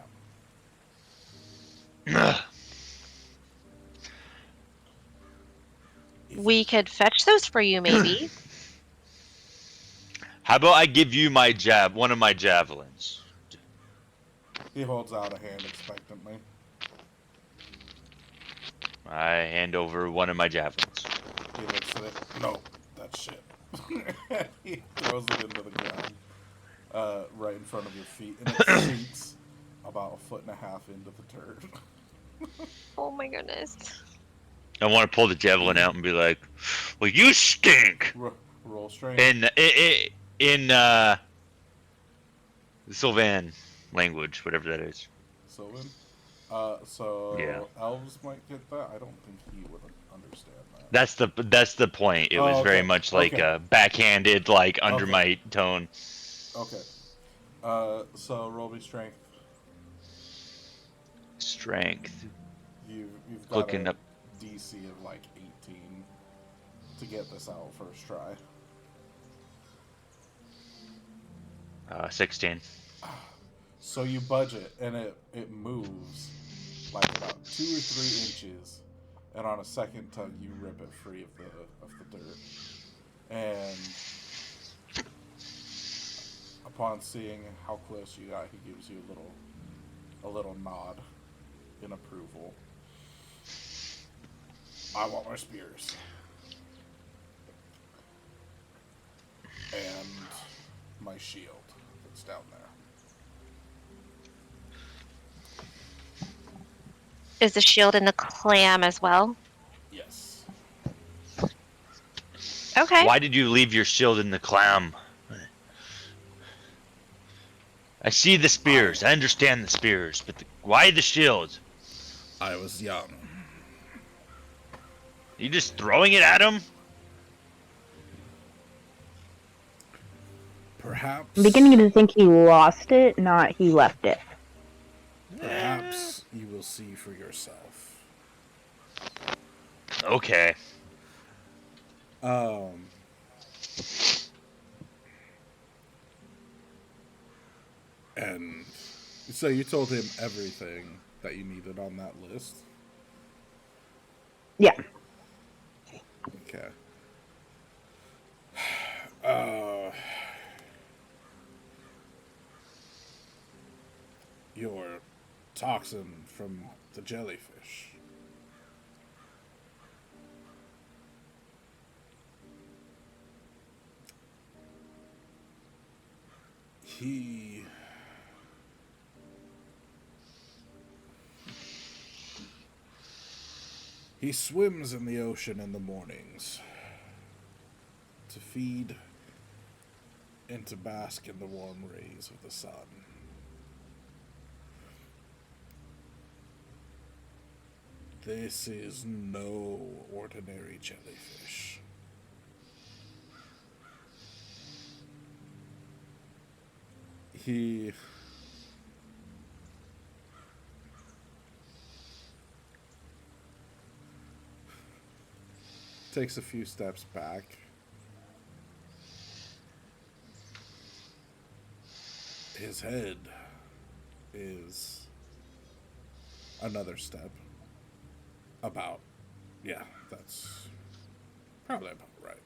We could fetch those for you, maybe. how about I give you one of my javelins? He holds out a hand expectantly. I hand over one of my javelins. He looks at it. No, that's shit. He throws it into the ground, right in front of your feet, and it sinks about 1.5 feet into the turd. Oh my goodness. I want to pull the javelin out and be like, "Well, you stink." Roll strength. In Sylvan. language, whatever that is. Sylvan. Yeah. So elves might get that. I don't think he would understand that. That's the point. It was Oh, very okay. much like Okay. a backhanded, like under Okay. my tone. Okay. So roll me strength. Strength. You've got Looking a up. DC of like 18 to get this out first try. 16. So you budget, and it moves like about 2 or 3 inches, and on a second tug you rip it free of the dirt. And upon seeing how close you got, he gives you a little nod in approval. I want my spears. And my shield that's down there. Is the shield in the clam as well? Yes. Okay. Why did you leave your shield in the clam? I see the spears. I understand the spears, but why the shield? I was young. You just throwing it at him? Perhaps. I'm beginning to think he lost it, not he left it. Perhaps you will see for yourself. Okay. And so you told him everything that you needed on that list? Yeah. Okay. Your toxin from the jellyfish. He swims in the ocean in the mornings to feed and to bask in the warm rays of the sun. This is no ordinary jellyfish. He takes a few steps back. His head is another step. Yeah, that's probably about right.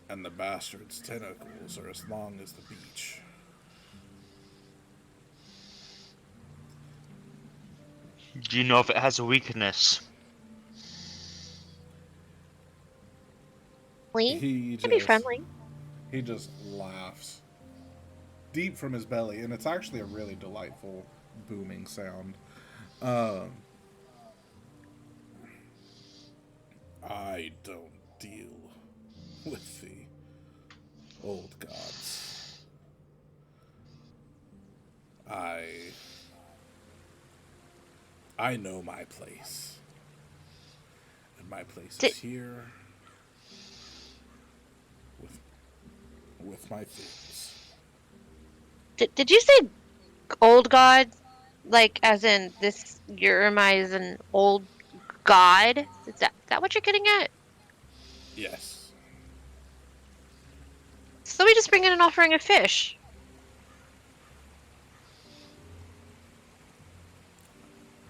And the bastard's tentacles are as long as the beach. Do you know if it has a weakness? He Can be friendly. just laughs deep from his belly, and it's actually a really delightful booming sound. I don't deal with the old gods. I know my place. And my place is here with my things. Did you say old god? Like, as in this Urma is an old god? Is that what you're getting at? Yes. So we just bring in an offering of fish.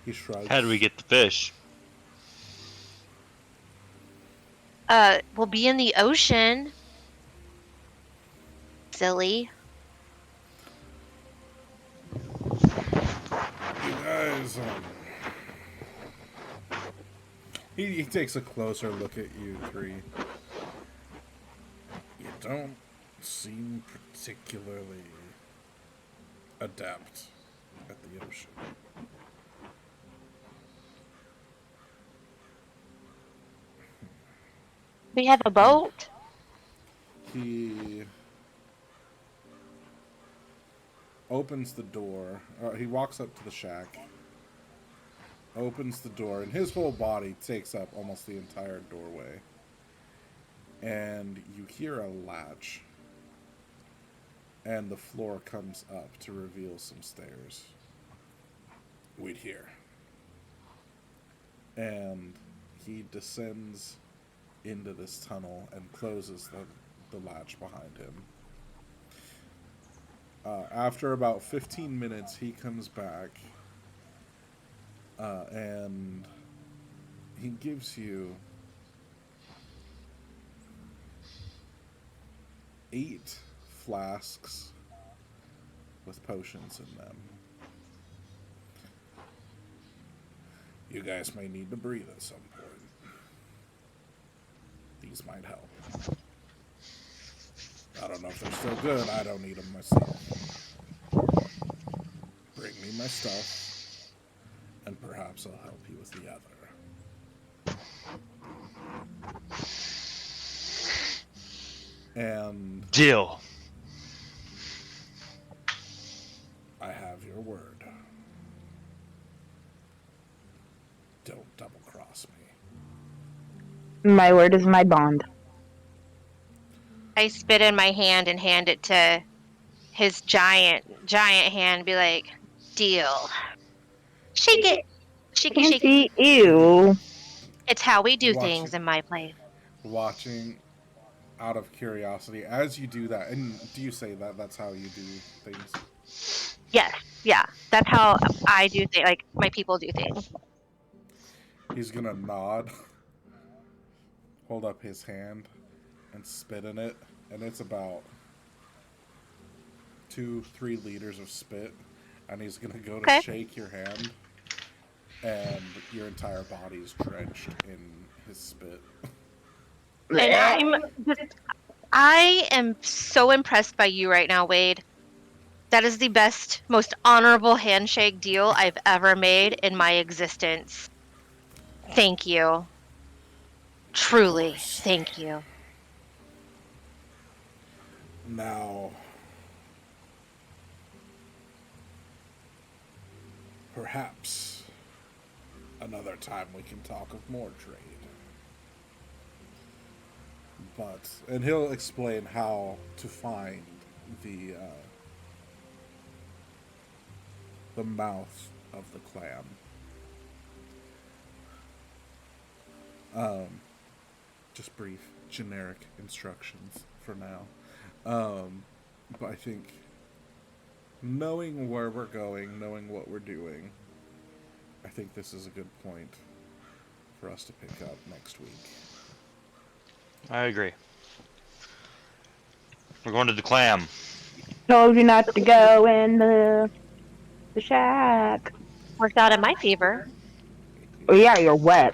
He shrugs. How do we get the fish? We'll be in the ocean. Silly. You guys, he takes a closer look at you three. You don't seem particularly adept at the ocean. We have a boat. He opens the door. He walks up to the shack, opens the door, and his whole body takes up almost the entire doorway. And you hear a latch, and the floor comes up to reveal some stairs. Wait here. And he descends into this tunnel and closes the latch behind him. After about 15 minutes, he comes back, and he gives you 8 flasks with potions in them. You guys may need to breathe at some point. These might help. I don't know if they're still good. I don't need them myself. Bring me my stuff, and perhaps I'll help you with the other. And Deal. I have your word. Don't double-cross me. My word is my bond. I spit in my hand and hand it to his giant hand. Be like, deal. Shake it. Shake it, shake it. Fancy, ew. It's how we do Watch things it. in my place. Watching out of curiosity, as you do that, and do you say that that's how you do things? Yes, yeah. That's how I do things. Like, my people do things. He's gonna nod, hold up his hand, and spit in it, and it's about 2-3 liters of spit, and he's gonna go to Okay. shake your hand, and your entire body is drenched in his spit. And I am so impressed by you right now, Wade. That is the best, most honorable handshake deal I've ever made in my existence. Thank you. Truly, course. thank you. Now, perhaps another time we can talk of more trade. But, and he'll explain how to find the mouth of the clam. Just brief, generic instructions for now. But I think knowing where we're going, knowing what we're doing, I think this is a good point for us to pick up next week. I agree. We're going to the clam. Told you not to go in the shack. Worked out in my favor. Oh yeah, you're wet.